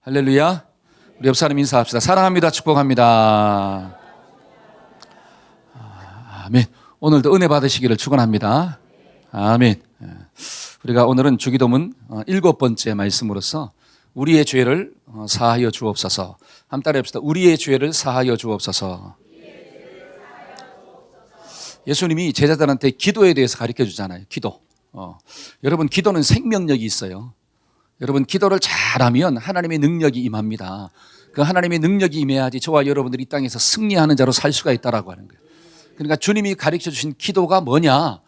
할렐루야. 우리 옆 사람 인사합시다. 사랑합니다. 축복합니다. 아멘. 오늘도 은혜 받으시기를 축원합니다. 아멘. 우리가 오늘은 주기도문 7번째 말씀으로서 우리의 죄를 사하여 주옵소서. 한번 따라합시다. 우리의 죄를 사하여 주옵소서. 예수님이 제자들한테 기도에 대해서 가르쳐 주잖아요. 기도. 여러분, 기도는 생명력이 있어요. 여러분, 기도를 잘하면 하나님의 능력이 임합니다. 그 하나님의 능력이 임해야지 저와 여러분들이 이 땅에서 승리하는 자로 살 수가 있다라고 하는 거예요. 그러니까 주님이 가르쳐 주신 기도가 뭐냐?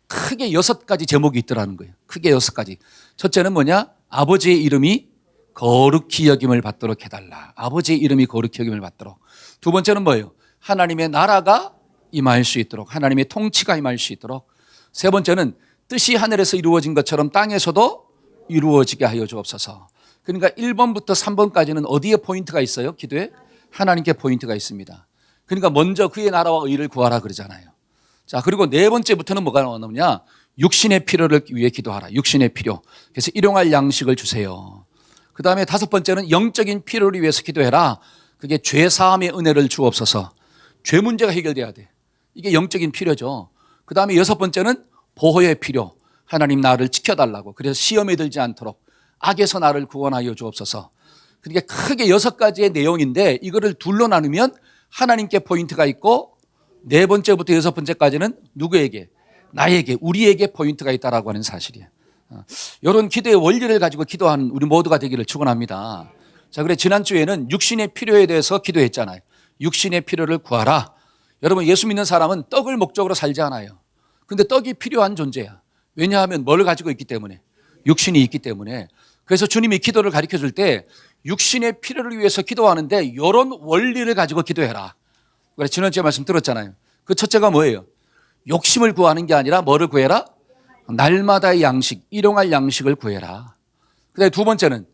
크게 6가지 제목이 있더라는 거예요. 크게 6가지. 첫째는 뭐냐? 아버지의 이름이 거룩히 여김을 받도록 해달라. 아버지의 이름이 거룩히 여김을 받도록. 두 번째는 뭐예요? 하나님의 나라가 임할 수 있도록, 하나님의 통치가 임할 수 있도록. 세 번째는 뜻이 하늘에서 이루어진 것처럼 땅에서도 이루어지게 하여 주옵소서. 그러니까 1번부터 3번까지는 어디에 포인트가 있어요? 기도에? 하나님께 포인트가 있습니다. 그러니까 먼저 그의 나라와 의를 구하라 그러잖아요. 자, 그리고 네 번째부터는 뭐가 나오느냐? 육신의 필요를 위해 기도하라. 육신의 필요. 그래서 일용할 양식을 주세요. 그 다음에 5번째는 영적인 필요를 위해서 기도해라. 그게 죄사함의 은혜를 주옵소서. 죄 문제가 해결돼야 돼. 이게 영적인 필요죠. 그 다음에 6번째는 보호의 필요. 하나님 나를 지켜달라고. 그래서 시험에 들지 않도록 악에서 나를 구원하여 주옵소서. 그러니까 크게 6가지의 내용인데 이거를 둘로 나누면 하나님께 포인트가 있고 네 번째부터 6번째까지는 누구에게? 나에게, 우리에게 포인트가 있다라고 하는 사실이에요. 이런 기도의 원리를 가지고 기도하는 우리 모두가 되기를 축원합니다. 자, 그래 지난주에는 육신의 필요에 대해서 기도했잖아요. 육신의 필요를 구하라. 여러분, 예수 믿는 사람은 떡을 목적으로 살지 않아요. 근데 떡이 필요한 존재야. 왜냐하면 뭘 가지고 있기 때문에? 육신이 있기 때문에. 그래서 주님이 기도를 가르쳐 줄 때 육신의 필요를 위해서 기도하는데 이런 원리를 가지고 기도해라. 그래 지난주에 말씀 들었잖아요. 그 첫째가 뭐예요? 욕심을 구하는 게 아니라 뭐를 구해라? 날마다의 양식, 일용할 양식을 구해라. 그다음에 두 번째는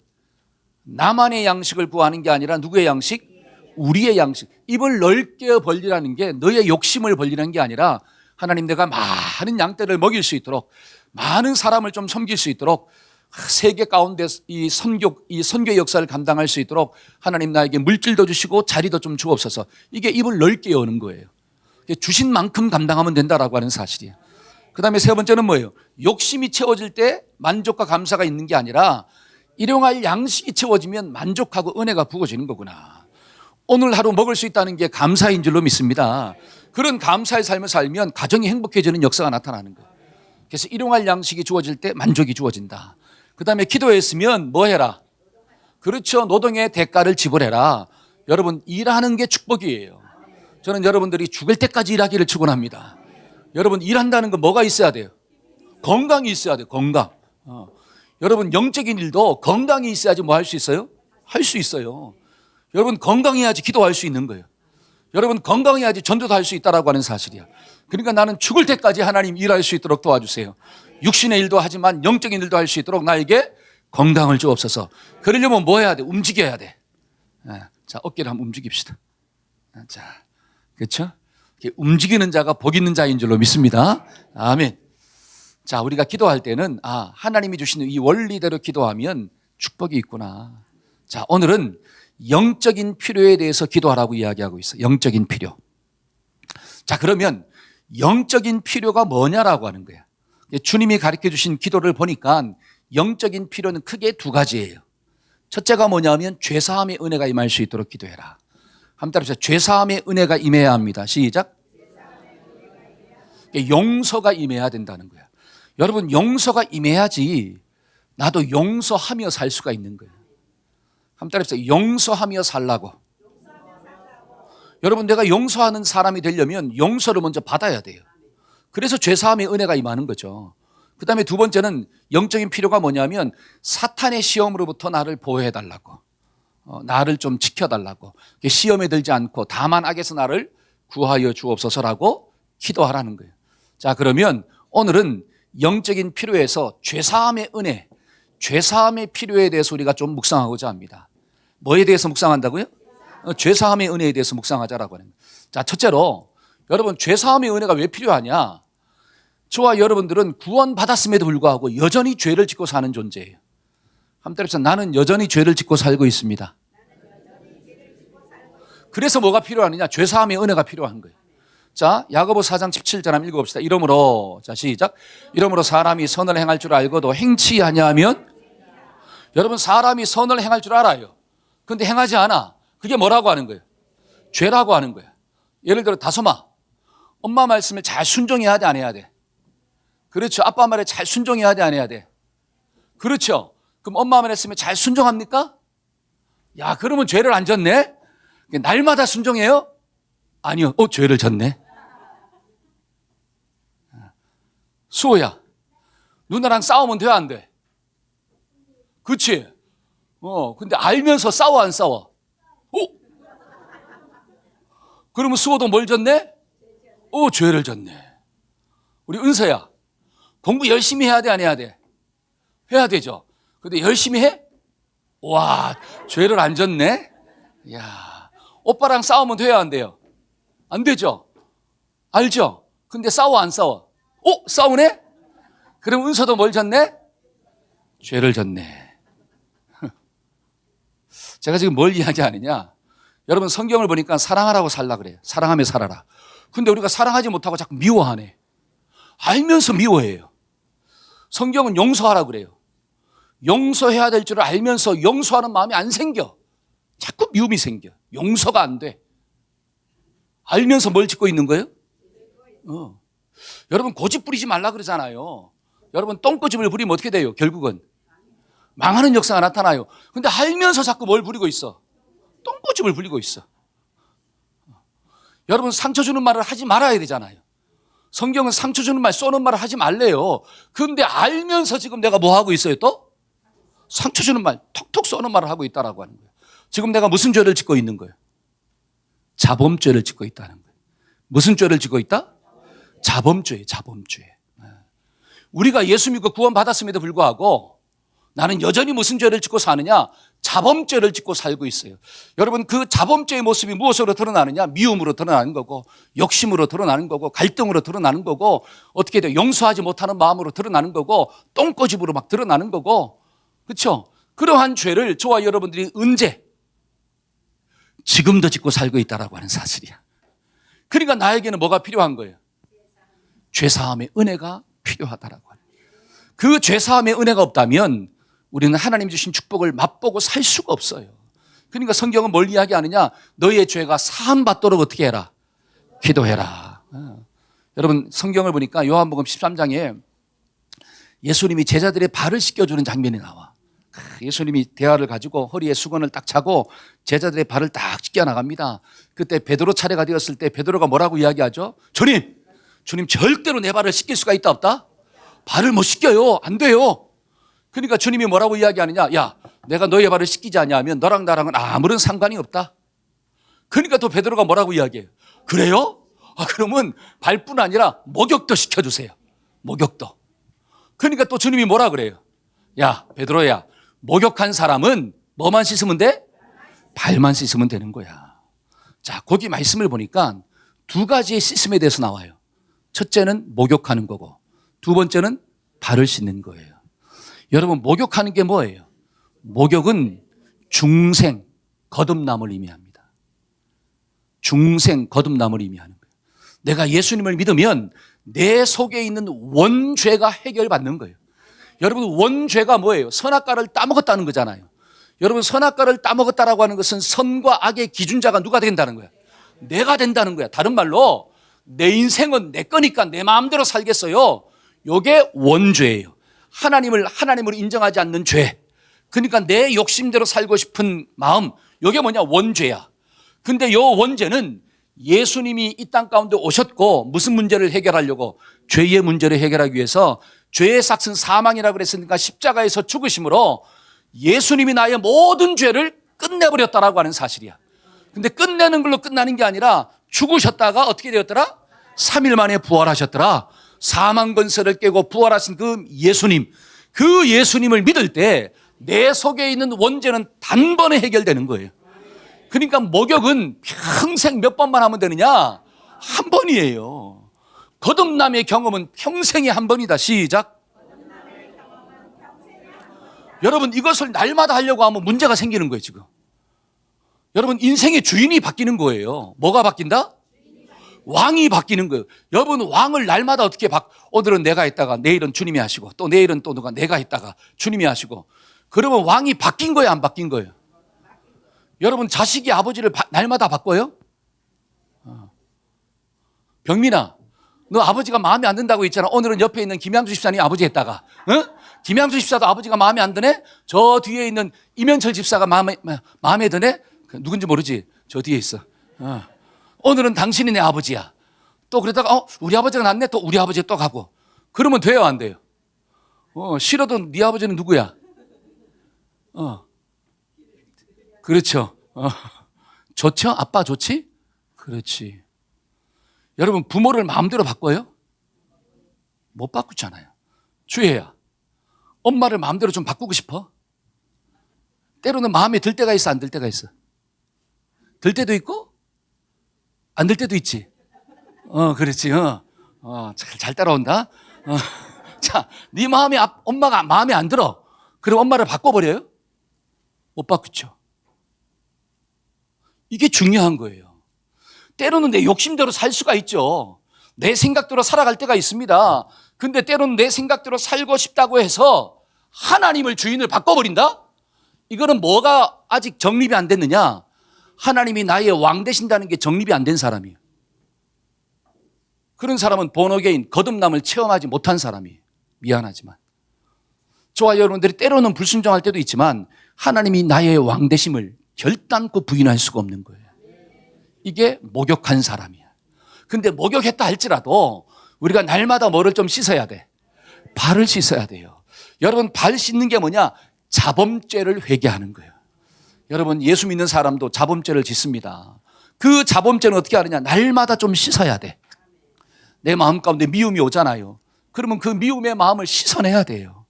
나만의 양식을 구하는 게 아니라 누구의 양식? 우리의 양식. 입을 넓게 벌리라는 게 너의 욕심을 벌리는 게 아니라 하나님, 내가 많은 양떼를 먹일 수 있도록, 많은 사람을 좀 섬길 수 있도록, 세계 가운데 이 선교의 역사를 감당할 수 있도록 하나님 나에게 물질도 주시고 자리도 좀 주옵소서. 이게 입을 넓게 여는 거예요. 주신 만큼 감당하면 된다라고 하는 사실이에요. 그 다음에 세 번째는 뭐예요? 욕심이 채워질 때 만족과 감사가 있는 게 아니라 일용할 양식이 채워지면 만족하고 은혜가 부어지는 거구나. 오늘 하루 먹을 수 있다는 게 감사인 줄로 믿습니다. 그런 감사의 삶을 살면 가정이 행복해지는 역사가 나타나는 거예요. 그래서 일용할 양식이 주어질 때 만족이 주어진다. 그 다음에 기도했으면 뭐 해라? 그렇죠. 노동의 대가를 지불해라. 여러분, 일하는 게 축복이에요. 저는 여러분들이 죽을 때까지 일하기를 축원합니다. 여러분, 일한다는 건 뭐가 있어야 돼요? 건강이 있어야 돼요. 건강. 여러분, 영적인 일도 건강이 있어야지 뭐 할 수 있어요? 할 수 있어요. 여러분, 건강해야지 기도할 수 있는 거예요. 여러분, 건강해야지 전도도 할 수 있다라고 하는 사실이야. 그러니까 나는 죽을 때까지 하나님 일할 수 있도록 도와주세요. 육신의 일도 하지만 영적인 일도 할 수 있도록 나에게 건강을 주옵소서. 그러려면 뭐 해야 돼? 움직여야 돼. 자, 어깨를 한번 움직입시다. 자, 그렇죠? 움직이는 자가 복 있는 자인 줄로 믿습니다. 아멘. 자, 우리가 기도할 때는 하나님이 주시는 이 원리대로 기도하면 축복이 있구나. 자, 오늘은 영적인 필요에 대해서 기도하라고 이야기하고 있어요. 영적인 필요. 자, 그러면 영적인 필요가 뭐냐라고 하는 거야. 주님이 가르쳐 주신 기도를 보니까 영적인 필요는 크게 2가지예요. 첫째가 뭐냐면 죄사함의 은혜가 임할 수 있도록 기도해라. 한번 따라해보세요. 죄사함의 은혜가 임해야 합니다. 시작. 용서가 임해야 된다는 거야. 여러분, 용서가 임해야지 나도 용서하며 살 수가 있는 거예요. 한번 따라해보세요. 용서하며 살라고. 여러분, 내가 용서하는 사람이 되려면 용서를 먼저 받아야 돼요. 그래서 죄사함의 은혜가 임하는 거죠. 그 다음에 두 번째는 영적인 필요가 뭐냐면 사탄의 시험으로부터 나를 보호해달라고. 나를 좀 지켜달라고. 시험에 들지 않고 다만 악에서 나를 구하여 주옵소서라고 기도하라는 거예요. 자, 그러면 오늘은 영적인 필요에서 죄사함의 은혜, 죄사함의 필요에 대해서 우리가 좀 묵상하고자 합니다. 뭐에 대해서 묵상한다고요? 죄사함의 은혜에 대해서 묵상하자라고 하는 거예요. 자, 첫째로 여러분, 죄사함의 은혜가 왜 필요하냐? 저와 여러분들은 구원받았음에도 불구하고 여전히 죄를 짓고 사는 존재예요. 한번 때려서 나는 여전히 죄를 짓고 살고 있습니다. 그래서 뭐가 필요하느냐? 죄사함의 은혜가 필요한 거예요. 자, 야고보 4장 17절 한번 읽어봅시다. 이러므로, 자, 시작. 이러므로 사람이 선을 행할 줄 알고도 행치 아니하면, 여러분 사람이 선을 행할 줄 알아요. 그런데 행하지 않아. 그게 뭐라고 하는 거예요? 죄라고 하는 거예요. 예를 들어 다솜아, 엄마 말씀을 잘 순종해야 돼, 안 해야 돼? 그렇죠. 아빠 말에 잘 순종해야 돼, 안 해야 돼? 그렇죠. 그럼 엄마 말씀에 잘 순종합니까? 야, 그러면 죄를 안 졌네? 날마다 순종해요? 아니요. 죄를 졌네. 수호야, 누나랑 싸우면 돼, 안 돼? 그치? 근데 알면서 싸워, 안 싸워? 그러면 수호도 뭘 졌네? 죄를 졌네. 우리 은서야, 공부 열심히 해야 돼, 안 해야 돼? 해야 되죠. 근데 열심히 해? 와, 죄를 안 졌네? 야, 오빠랑 싸우면 돼야 안 돼요? 안 되죠? 알죠? 근데 싸워, 안 싸워? 싸우네? 그럼 은서도 뭘 졌네? 죄를 졌네. 제가 지금 뭘 이야기하느냐? 여러분 성경을 보니까 사랑하라고 살라 그래요. 사랑하며 살아라. 근데 우리가 사랑하지 못하고 자꾸 미워하네. 알면서 미워해요. 성경은 용서하라 그래요. 용서해야 될 줄 알면서 용서하는 마음이 안 생겨. 자꾸 미움이 생겨. 용서가 안 돼. 알면서 뭘 짓고 있는 거예요? 여러분 고집 부리지 말라 그러잖아요. 여러분 똥꼬집을 부리면 어떻게 돼요? 결국은 망하는 역사가 나타나요. 근데 알면서 자꾸 뭘 부리고 있어? 똥꼬집을 부리고 있어. 여러분 상처 주는 말을 하지 말아야 되잖아요. 성경은 상처 주는 말, 쏘는 말을 하지 말래요. 그런데 알면서 지금 내가 뭐 하고 있어요 또? 상처 주는 말, 톡톡 쏘는 말을 하고 있다라고 하는 거예요. 지금 내가 무슨 죄를 짓고 있는 거예요? 자범죄를 짓고 있다는 거예요. 무슨 죄를 짓고 있다? 자범죄예요, 자범죄. 우리가 예수 믿고 구원받았음에도 불구하고 나는 여전히 무슨 죄를 짓고 사느냐? 자범죄를 짓고 살고 있어요. 여러분 그 자범죄의 모습이 무엇으로 드러나느냐? 미움으로 드러나는 거고 욕심으로 드러나는 거고 갈등으로 드러나는 거고 어떻게 돼요? 용서하지 못하는 마음으로 드러나는 거고 똥꼬집으로 막 드러나는 거고 그렇죠? 그러한 죄를 저와 여러분들이 언제? 지금도 짓고 살고 있다라고 하는 사실이야. 그러니까 나에게는 뭐가 필요한 거예요? 죄사함의 은혜가 필요하다라고 하는 거예요. 그 죄사함의 은혜가 없다면 우리는 하나님 주신 축복을 맛보고 살 수가 없어요. 그러니까 성경은 뭘 이야기하느냐? 너희의 죄가 사함받도록 어떻게 해라? 기도해라. 여러분 성경을 보니까 요한복음 13장에 예수님이 제자들의 발을 씻겨주는 장면이 나와. 예수님이 대화를 가지고 허리에 수건을 딱 차고 제자들의 발을 딱 씻겨 나갑니다. 그때 베드로 차례가 되었을 때 베드로가 뭐라고 이야기하죠? 주님 절대로 내 발을 씻길 수가 있다 없다? 발을 못 씻겨요. 안 돼요. 그러니까 주님이 뭐라고 이야기하느냐? 야, 내가 너의 발을 씻기지 않냐면 너랑 나랑은 아무런 상관이 없다. 그러니까 또 베드로가 뭐라고 이야기해요? 그래요? 그러면 발뿐 아니라 목욕도 시켜주세요. 목욕도. 그러니까 또 주님이 뭐라 그래요? 야, 베드로야, 목욕한 사람은 뭐만 씻으면 돼? 발만 씻으면 되는 거야. 자, 거기 말씀을 보니까 두 가지의 씻음에 대해서 나와요. 첫째는 목욕하는 거고 두 번째는 발을 씻는 거예요. 여러분 목욕하는 게 뭐예요? 목욕은 중생, 거듭남을 의미합니다. 중생, 거듭남을 의미하는 거예요. 내가 예수님을 믿으면 내 속에 있는 원죄가 해결받는 거예요. 여러분 원죄가 뭐예요? 선악과를 따먹었다는 거잖아요. 여러분 선악과를 따먹었다라고 하는 것은 선과 악의 기준자가 누가 된다는 거야? 내가 된다는 거야. 다른 말로 내 인생은 내 거니까 내 마음대로 살겠어요. 이게 원죄예요. 하나님을 인정하지 않는 죄. 그러니까 내 욕심대로 살고 싶은 마음. 이게 뭐냐? 원죄야. 근데 이 원죄는 예수님이 이 땅 가운데 오셨고 무슨 문제를 해결하려고? 죄의 문제를 해결하기 위해서 죄의 삭은 사망이라고 그랬으니까 십자가에서 죽으심으로 예수님이 나의 모든 죄를 끝내버렸다라고 하는 사실이야. 근데 끝내는 걸로 끝나는 게 아니라 죽으셨다가 어떻게 되었더라? 3일 만에 부활하셨더라. 사망 권세를 깨고 부활하신 그 예수님을 믿을 때 내 속에 있는 원죄는 단번에 해결되는 거예요. 그러니까 목욕은 평생 몇 번만 하면 되느냐? 한 번이에요. 거듭남의 경험은 평생에 한 번이다. 시작. 여러분 이것을 날마다 하려고 하면 문제가 생기는 거예요 지금. 여러분 인생의 주인이 바뀌는 거예요. 뭐가 바뀐다? 왕이 바뀌는 거예요. 여러분 왕을 날마다 어떻게 오늘은 내가 했다가 내일은 주님이 하시고 또 내일은 또 누가 내가 했다가 주님이 하시고 그러면 왕이 바뀐 거예요 안 바뀐 거예요? 여러분 자식이 아버지를 날마다 바꿔요? 병민아 너 아버지가 마음에 안 든다고 했잖아. 오늘은 옆에 있는 김양수 집사님 아버지 했다가 김양수 집사도 아버지가 마음에 안 드네? 저 뒤에 있는 이면철 집사가 마음에 드네? 누군지 모르지? 저 뒤에 있어. 오늘은 당신이 내 아버지야. 또 그러다가 우리 아버지가 낫네? 또 우리 아버지 또 가고. 그러면 돼요 안 돼요? 싫어도 네 아버지는 누구야? 그렇죠. 좋죠? 아빠 좋지? 그렇지. 여러분 부모를 마음대로 바꿔요? 못 바꾸잖아요. 주혜야 엄마를 마음대로 좀 바꾸고 싶어? 때로는 마음에 들 때가 있어 안 들 때가 있어? 들 때도 있고 안 들 때도 있지. 그렇지. 잘 따라온다. 자, 네 마음에 엄마가 마음에 안 들어. 그럼 엄마를 바꿔버려요? 못 바꾸죠. 이게 중요한 거예요. 때로는 내 욕심대로 살 수가 있죠. 내 생각대로 살아갈 때가 있습니다. 근데 때로는 내 생각대로 살고 싶다고 해서 하나님을 주인을 바꿔버린다? 이거는 뭐가 아직 정립이 안 됐느냐? 하나님이 나의 왕 되신다는 게 정립이 안 된 사람이에요. 그런 사람은 본어게인 거듭남을 체험하지 못한 사람이에요. 미안하지만. 저와 여러분들이 때로는 불순종할 때도 있지만 하나님이 나의 왕 되심을 결단코 부인할 수가 없는 거예요. 이게 목욕한 사람이야. 근데 목욕했다 할지라도 우리가 날마다 뭐를 좀 씻어야 돼? 발을 씻어야 돼요. 여러분 발 씻는 게 뭐냐? 자범죄를 회개하는 거예요. 여러분 예수 믿는 사람도 자범죄를 짓습니다. 그 자범죄는 어떻게 하느냐? 날마다 좀 씻어야 돼. 내 마음 가운데 미움이 오잖아요. 그러면 그 미움의 마음을 씻어내야 돼요.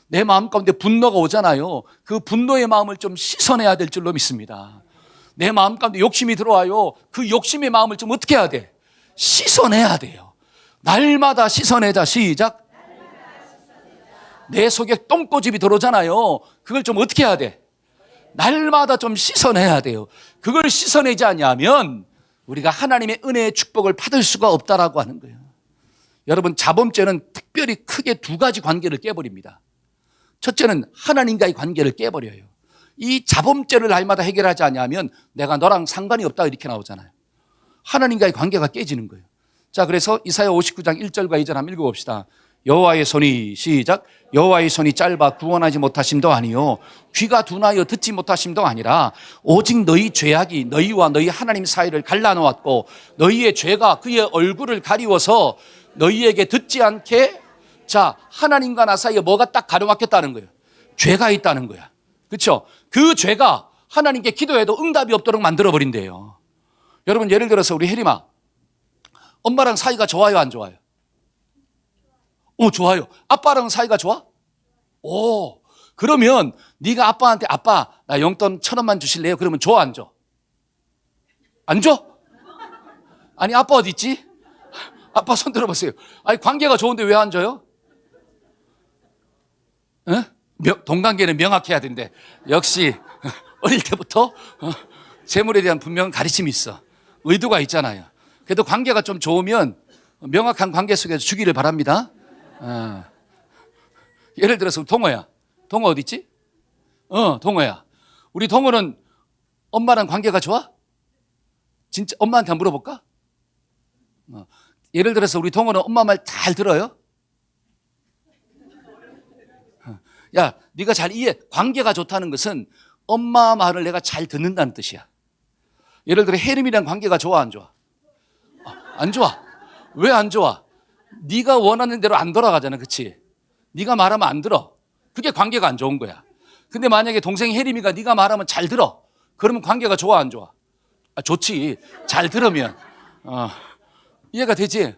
내 마음 가운데 분노가 오잖아요. 그 분노의 마음을 좀 씻어내야 될 줄로 믿습니다. 내 마음 가운데 욕심이 들어와요. 그 욕심의 마음을 좀 어떻게 해야 돼? 씻어내야 돼요. 날마다 씻어내자. 시작. 내 속에 똥꼬집이 들어오잖아요. 그걸 좀 어떻게 해야 돼? 날마다 좀 씻어내야 돼요. 그걸 씻어내지 않으면 우리가 하나님의 은혜의 축복을 받을 수가 없다라고 하는 거예요. 여러분 자범죄는 특별히 크게 두 가지 관계를 깨버립니다. 첫째는 하나님과의 관계를 깨버려요. 이 자범죄를 날마다 해결하지 않으면 내가 너랑 상관이 없다 이렇게 나오잖아요. 하나님과의 관계가 깨지는 거예요. 자, 그래서 이사야 59장 1절과 2절 한번 읽어봅시다. 여호와의 손이 시작. 여호와의 손이 짧아 구원하지 못하심도 아니요 귀가 둔하여 듣지 못하심도 아니라 오직 너희 죄악이 너희와 너희 하나님 사이를 갈라놓았고 너희의 죄가 그의 얼굴을 가리워서 너희에게 듣지 않게. 자, 하나님과 나 사이에 뭐가 딱 가려막혔다는 거예요? 죄가 있다는 거야. 그렇죠? 그 죄가 하나님께 기도해도 응답이 없도록 만들어버린대요. 여러분 예를 들어서 우리 혜림아 엄마랑 사이가 좋아요 안 좋아요? 좋아요. 아빠랑 사이가 좋아? 그러면 네가 아빠한테 아빠 나 용돈 1,000원만 주실래요? 그러면 줘 안 줘? 안 줘? 아니 아빠 어디 있지? 아빠 손 들어보세요. 아니 관계가 좋은데 왜 안 줘요? 동관계는 명확해야 된대. 역시 어릴 때부터 재물에 대한 분명한 가르침이 있어. 의도가 있잖아요. 그래도 관계가 좀 좋으면 명확한 관계 속에서 주기를 바랍니다. 예를 들어서 동호야. 동호 어디 있지? 동호야. 우리 동호는 엄마랑 관계가 좋아? 진짜 엄마한테 한번 물어볼까? 예를 들어서 우리 동호는 엄마 말 잘 들어요? 야, 네가 잘 이해. 관계가 좋다는 것은 엄마 말을 내가 잘 듣는다는 뜻이야. 예를 들어 혜림이랑 관계가 좋아 안 좋아? 안 좋아. 왜 안 좋아? 네가 원하는 대로 안 돌아가잖아. 그렇지? 네가 말하면 안 들어. 그게 관계가 안 좋은 거야. 근데 만약에 동생 혜림이가 네가 말하면 잘 들어. 그러면 관계가 좋아 안 좋아? 좋지. 잘 들으면. 이해가 되지?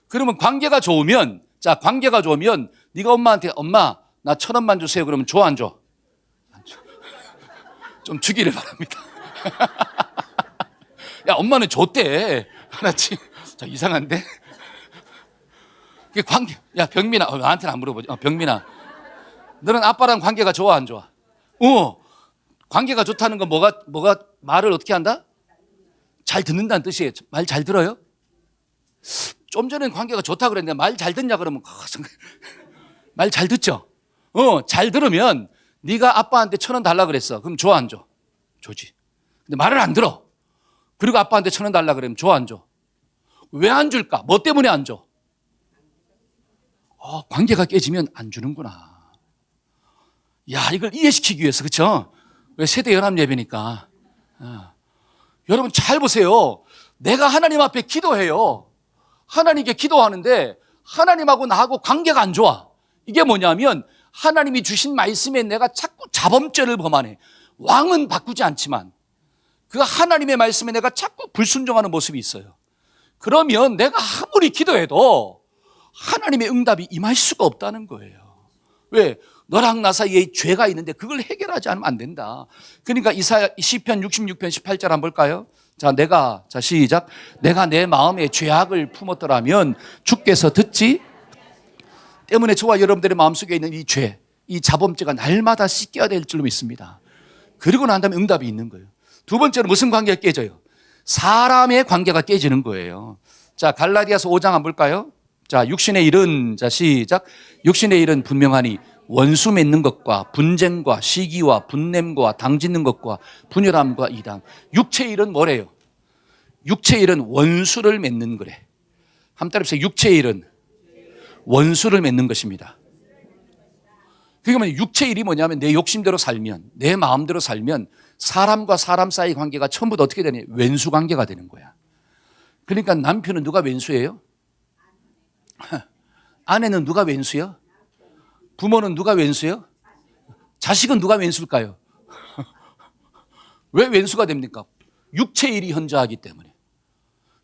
그러면 관계가 좋으면, 자, 관계가 좋으면 네가 엄마한테 엄마 나 1,000원만 주세요. 그러면 줘 안 줘? 안 줘. 좀 주기를 바랍니다. 야, 엄마는 줬대. 알았지? 자, 이상한데? 그게 관계. 야, 병민아, 나한테는 안 물어보지. 병민아. 너는 아빠랑 관계가 좋아 안 좋아? 관계가 좋다는 건 뭐가 말을 어떻게 한다? 잘 듣는다는 뜻이에요. 말 잘 들어요? 좀 전엔 관계가 좋다 그랬는데 말 잘 듣냐 그러면 말 잘 듣죠? 잘 들으면 네가 아빠한테 1,000원 달라 그랬어. 그럼 줘 안 줘? 줘지. 근데 말을 안 들어. 그리고 아빠한테 1,000원 달라 그러면 줘 안 줘? 왜 안 줄까? 뭐 때문에 안 줘? 관계가 깨지면 안 주는구나. 야, 이걸 이해시키기 위해서, 그렇죠? 왜 세대 연합 예배니까. 여러분 잘 보세요. 내가 하나님 앞에 기도해요. 하나님께 기도하는데 하나님하고 나하고 관계가 안 좋아. 이게 뭐냐면 하나님이 주신 말씀에 내가 자꾸 자범죄를 범하네. 왕은 바꾸지 않지만 그 하나님의 말씀에 내가 자꾸 불순종하는 모습이 있어요. 그러면 내가 아무리 기도해도 하나님의 응답이 임할 수가 없다는 거예요. 왜? 너랑 나 사이에 죄가 있는데 그걸 해결하지 않으면 안 된다. 그러니까 시편 66편 18절 한번 볼까요? 자, 시작. 내가 내 마음에 죄악을 품었더라면 주께서 듣지 때문에 저와 여러분들의 마음속에 있는 이 죄, 이 자범죄가 날마다 씻겨야 될 줄로 믿습니다. 그리고 난 다음에 응답이 있는 거예요. 두 번째는 무슨 관계가 깨져요? 사람의 관계가 깨지는 거예요. 자, 갈라디아서 5장 한번 볼까요? 자, 육신의 일은, 자, 시작. 육신의 일은 분명하니 원수 맺는 것과 분쟁과 시기와 분냄과 당짓는 것과 분열함과 이담. 육체의 일은 뭐래요? 육체의 일은 원수를 맺는 거래. 한번 따라해보세요. 육체의 일은 원수를 맺는 것입니다. 그러면 육체의 일이 뭐냐면 내 욕심대로 살면, 내 마음대로 살면 사람과 사람 사이 관계가 처음부터 어떻게 되냐? 왼수 관계가 되는 거야. 그러니까 남편은 누가 왼수예요? 아내는 누가 왼수요? 부모는 누가 왼수요? 자식은 누가 왼수일까요? 왜 왼수가 됩니까? 육체의 일이 현저하기 때문에.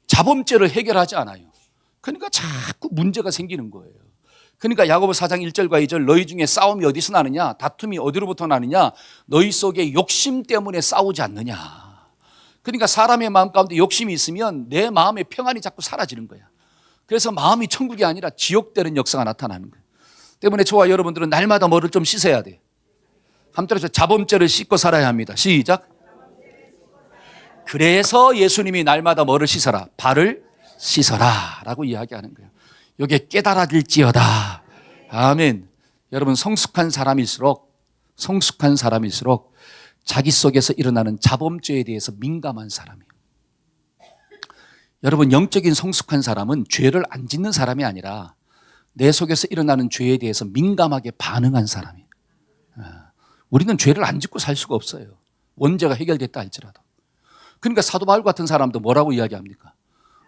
자범죄를 해결하지 않아요. 그러니까 자꾸 문제가 생기는 거예요. 그러니까 야고보 4장 1절과 2절 너희 중에 싸움이 어디서 나느냐? 다툼이 어디로부터 나느냐? 너희 속에 욕심 때문에 싸우지 않느냐? 그러니까 사람의 마음 가운데 욕심이 있으면 내 마음의 평안이 자꾸 사라지는 거야. 그래서 마음이 천국이 아니라 지옥되는 역사가 나타나는 거예요. 때문에 저와 여러분들은 날마다 뭐를 좀 씻어야 돼요. 한편에서 자범죄를 씻고 살아야 합니다. 시작. 그래서 예수님이 날마다 뭐를 씻어라? 발을 씻어라 라고 이야기하는 거예요. 이게 깨달아질지어다. 아멘. 여러분 성숙한 사람일수록 자기 속에서 일어나는 자범죄에 대해서 민감한 사람이에요. 여러분 영적인 성숙한 사람은 죄를 안 짓는 사람이 아니라 내 속에서 일어나는 죄에 대해서 민감하게 반응한 사람이에요. 우리는 죄를 안 짓고 살 수가 없어요. 원죄가 해결됐다 할지라도. 그러니까 사도 바울 같은 사람도 뭐라고 이야기합니까?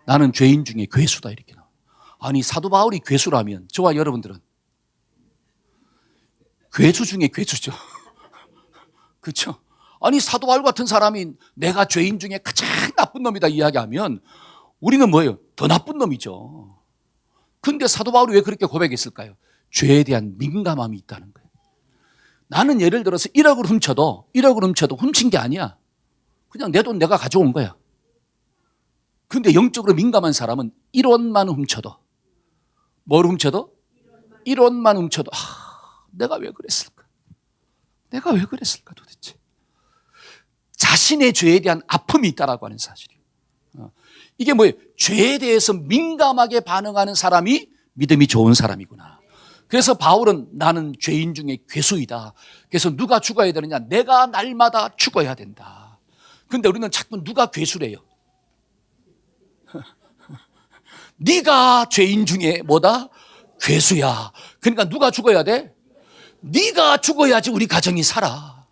나는 죄인 중에 괴수다 이렇게 나와요. 아니 사도 바울이 괴수라면 저와 여러분들은 괴수 중에 괴수죠. 그렇죠? 아니 사도 바울 같은 사람이 내가 죄인 중에 가장 나쁜 놈이다 이야기하면 우리는 뭐예요? 더 나쁜 놈이죠. 근데 사도 바울이 왜 그렇게 고백했을까요? 죄에 대한 민감함이 있다는 거예요. 나는 예를 들어서 1억을 훔쳐도 훔친 게 아니야. 그냥 내 돈 내가 가져온 거야. 근데 영적으로 민감한 사람은 1원만 훔쳐도 뭘 훔쳐도? 1원만 훔쳐도 내가 왜 그랬을까? 내가 왜 그랬을까 도대체? 자신의 죄에 대한 아픔이 있다라고 하는 사실이에요. 이게 뭐예요? 죄에 대해서 민감하게 반응하는 사람이 믿음이 좋은 사람이구나. 그래서 바울은 나는 죄인 중에 괴수이다. 그래서 누가 죽어야 되느냐? 내가 날마다 죽어야 된다. 근데 우리는 자꾸 누가 괴수래요? 네가 죄인 중에 뭐다? 괴수야. 그러니까 누가 죽어야 돼? 네가 죽어야지 우리 가정이 살아.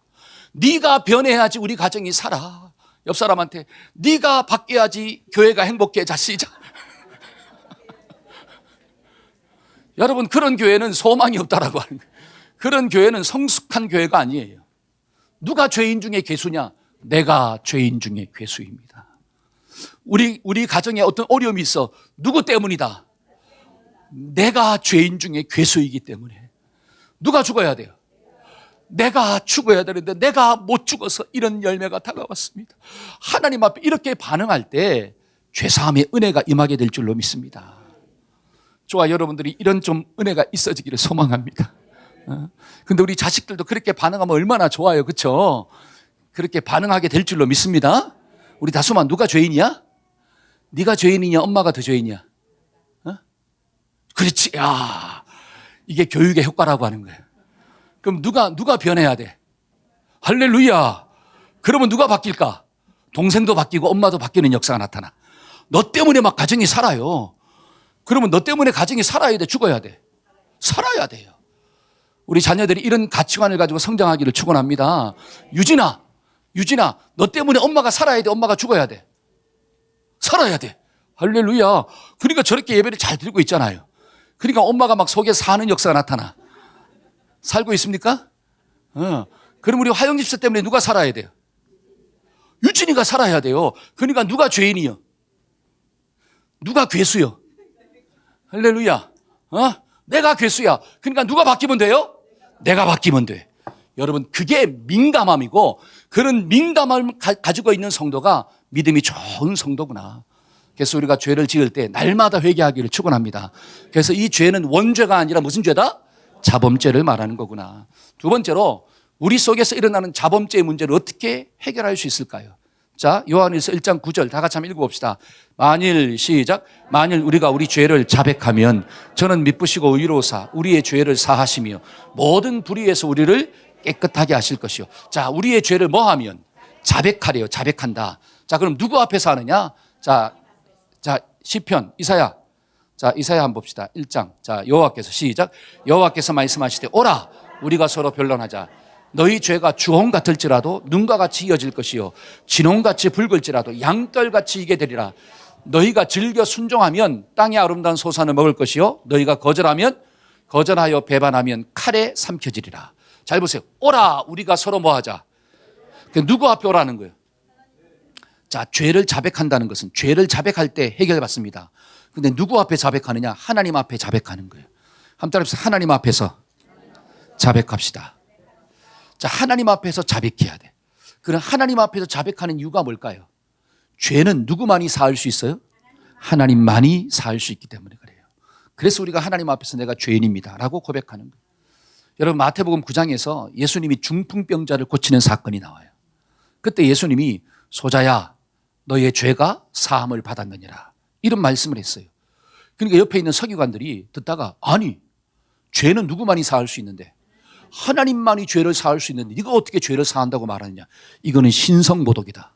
네가 변해야지 우리 가정이 살아. 옆 사람한테 네가 바뀌어야지 교회가 행복해져. 시작. 여러분 그런 교회는 소망이 없다라고 하는 거예요. 그런 교회는 성숙한 교회가 아니에요. 누가 죄인 중에 괴수냐? 내가 죄인 중에 괴수입니다. 우리 가정에 어떤 어려움이 있어. 누구 때문이다? 내가 죄인 중에 괴수이기 때문에. 누가 죽어야 돼요? 내가 죽어야 되는데 내가 못 죽어서 이런 열매가 다가왔습니다. 하나님 앞에 이렇게 반응할 때 죄사함의 은혜가 임하게 될 줄로 믿습니다. 저와 여러분들이 이런 좀 은혜가 있어지기를 소망합니다. 근데 우리 자식들도 그렇게 반응하면 얼마나 좋아요. 그렇죠? 그렇게 반응하게 될 줄로 믿습니다. 우리 다솜아, 누가 죄인이야? 네가 죄인이냐 엄마가 더 죄인이야? 그렇지. 야, 이게 교육의 효과라고 하는 거예요. 그럼 누가 변해야 돼? 할렐루야. 그러면 누가 바뀔까? 동생도 바뀌고 엄마도 바뀌는 역사가 나타나. 너 때문에 막 가정이 살아요. 그러면 너 때문에 가정이 살아야 돼? 죽어야 돼? 살아야 돼요. 우리 자녀들이 이런 가치관을 가지고 성장하기를 축원합니다. 유진아, 너 때문에 엄마가 살아야 돼? 엄마가 죽어야 돼? 살아야 돼. 할렐루야. 그러니까 저렇게 예배를 잘 드리고 있잖아요. 그러니까 엄마가 막 속에 사는 역사가 나타나. 살고 있습니까? 그럼 우리 화영 집사 때문에 누가 살아야 돼요? 유진이가 살아야 돼요. 그러니까 누가 죄인이요? 누가 괴수요? 할렐루야. 내가 괴수야. 그러니까 누가 바뀌면 돼요? 내가 바뀌면 돼. 여러분, 그게 민감함이고, 그런 민감함을 가지고 있는 성도가 믿음이 좋은 성도구나. 그래서 우리가 죄를 지을 때 날마다 회개하기를 축원합니다. 그래서 이 죄는 원죄가 아니라 무슨 죄다? 자범죄를 말하는 거구나. 두 번째로 우리 속에서 일어나는 자범죄의 문제를 어떻게 해결할 수 있을까요? 자, 요한일서 1장 9절 다 같이 한번 읽어봅시다. 만일 시작. 만일 우리가 우리 죄를 자백하면 저는 미쁘시고 의로우사 우리의 죄를 사하시며 모든 불의에서 우리를 깨끗하게 하실 것이요. 자, 우리의 죄를 뭐 하면? 자백하래요. 자백한다. 자, 그럼 누구 앞에서 하느냐? 자, 시편 이사야. 자, 이사야 한번 봅시다. 1장. 자, 여호와께서 시작. 여호와께서 말씀하시되 오라 우리가 서로 변론하자. 너희 죄가 주홍 같을지라도 눈과 같이 이어질 것이요 진홍같이 붉을지라도 양털같이 이게 되리라. 너희가 즐겨 순종하면 땅의 아름다운 소산을 먹을 것이요 너희가 거절하여 배반하면 칼에 삼켜지리라. 잘 보세요. 오라 우리가 서로 뭐 하자. 누구 앞에 오라는 거예요? 자, 죄를 자백한다는 것은 죄를 자백할 때 해결받습니다. 근데 누구 앞에 자백하느냐? 하나님 앞에 자백하는 거예요. 한번 따라해보세요. 하나님 앞에서 자백합시다. 자, 하나님 앞에서 자백해야 돼. 그럼 하나님 앞에서 자백하는 이유가 뭘까요? 죄는 누구만이 사할 수 있어요? 하나님만이 사할 수 있기 때문에 그래요. 그래서 우리가 하나님 앞에서 내가 죄인입니다 라고 고백하는 거예요. 여러분, 마태복음 9장에서 예수님이 중풍병자를 고치는 사건이 나와요. 그때 예수님이 소자야 너의 죄가 사함을 받았느니라 이런 말씀을 했어요. 그러니까 옆에 있는 서기관들이 듣다가 아니 죄는 누구만이 사할 수 있는데 하나님만이 죄를 사할 수 있는데 네가 어떻게 죄를 사한다고 말하느냐. 이거는 신성모독이다.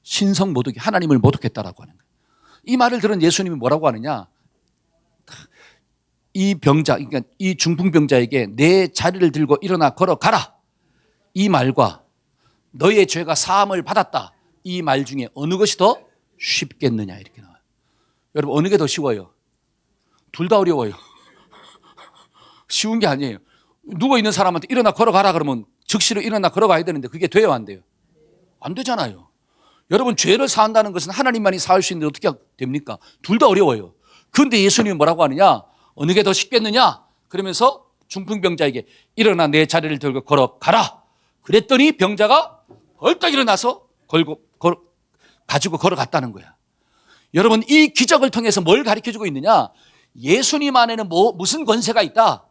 신성모독이 하나님을 모독했다라고 하는 거예요. 이 말을 들은 예수님이 뭐라고 하느냐. 이 병자, 그러니까 이 중풍병자에게 내 자리를 들고 일어나 걸어가라. 이 말과 너의 죄가 사함을 받았다. 이 말 중에 어느 것이 더 쉽겠느냐 이렇게 나와요. 여러분, 어느 게 더 쉬워요? 둘 다 어려워요. 쉬운 게 아니에요. 누워있는 사람한테 일어나 걸어가라 그러면 즉시로 일어나 걸어가야 되는데 그게 돼요 안 돼요? 안 되잖아요. 여러분, 죄를 사한다는 것은 하나님만이 사할 수 있는데 어떻게 됩니까? 둘 다 어려워요. 그런데 예수님이 뭐라고 하느냐? 어느 게 더 쉽겠느냐? 그러면서 중풍병자에게 일어나 내 자리를 들고 걸어가라. 그랬더니 병자가 벌떡 일어나서 가지고 걸어갔다는 거야. 여러분, 이 기적을 통해서 뭘 가르쳐주고 있느냐? 예수님 안에는 무슨 권세가 있다?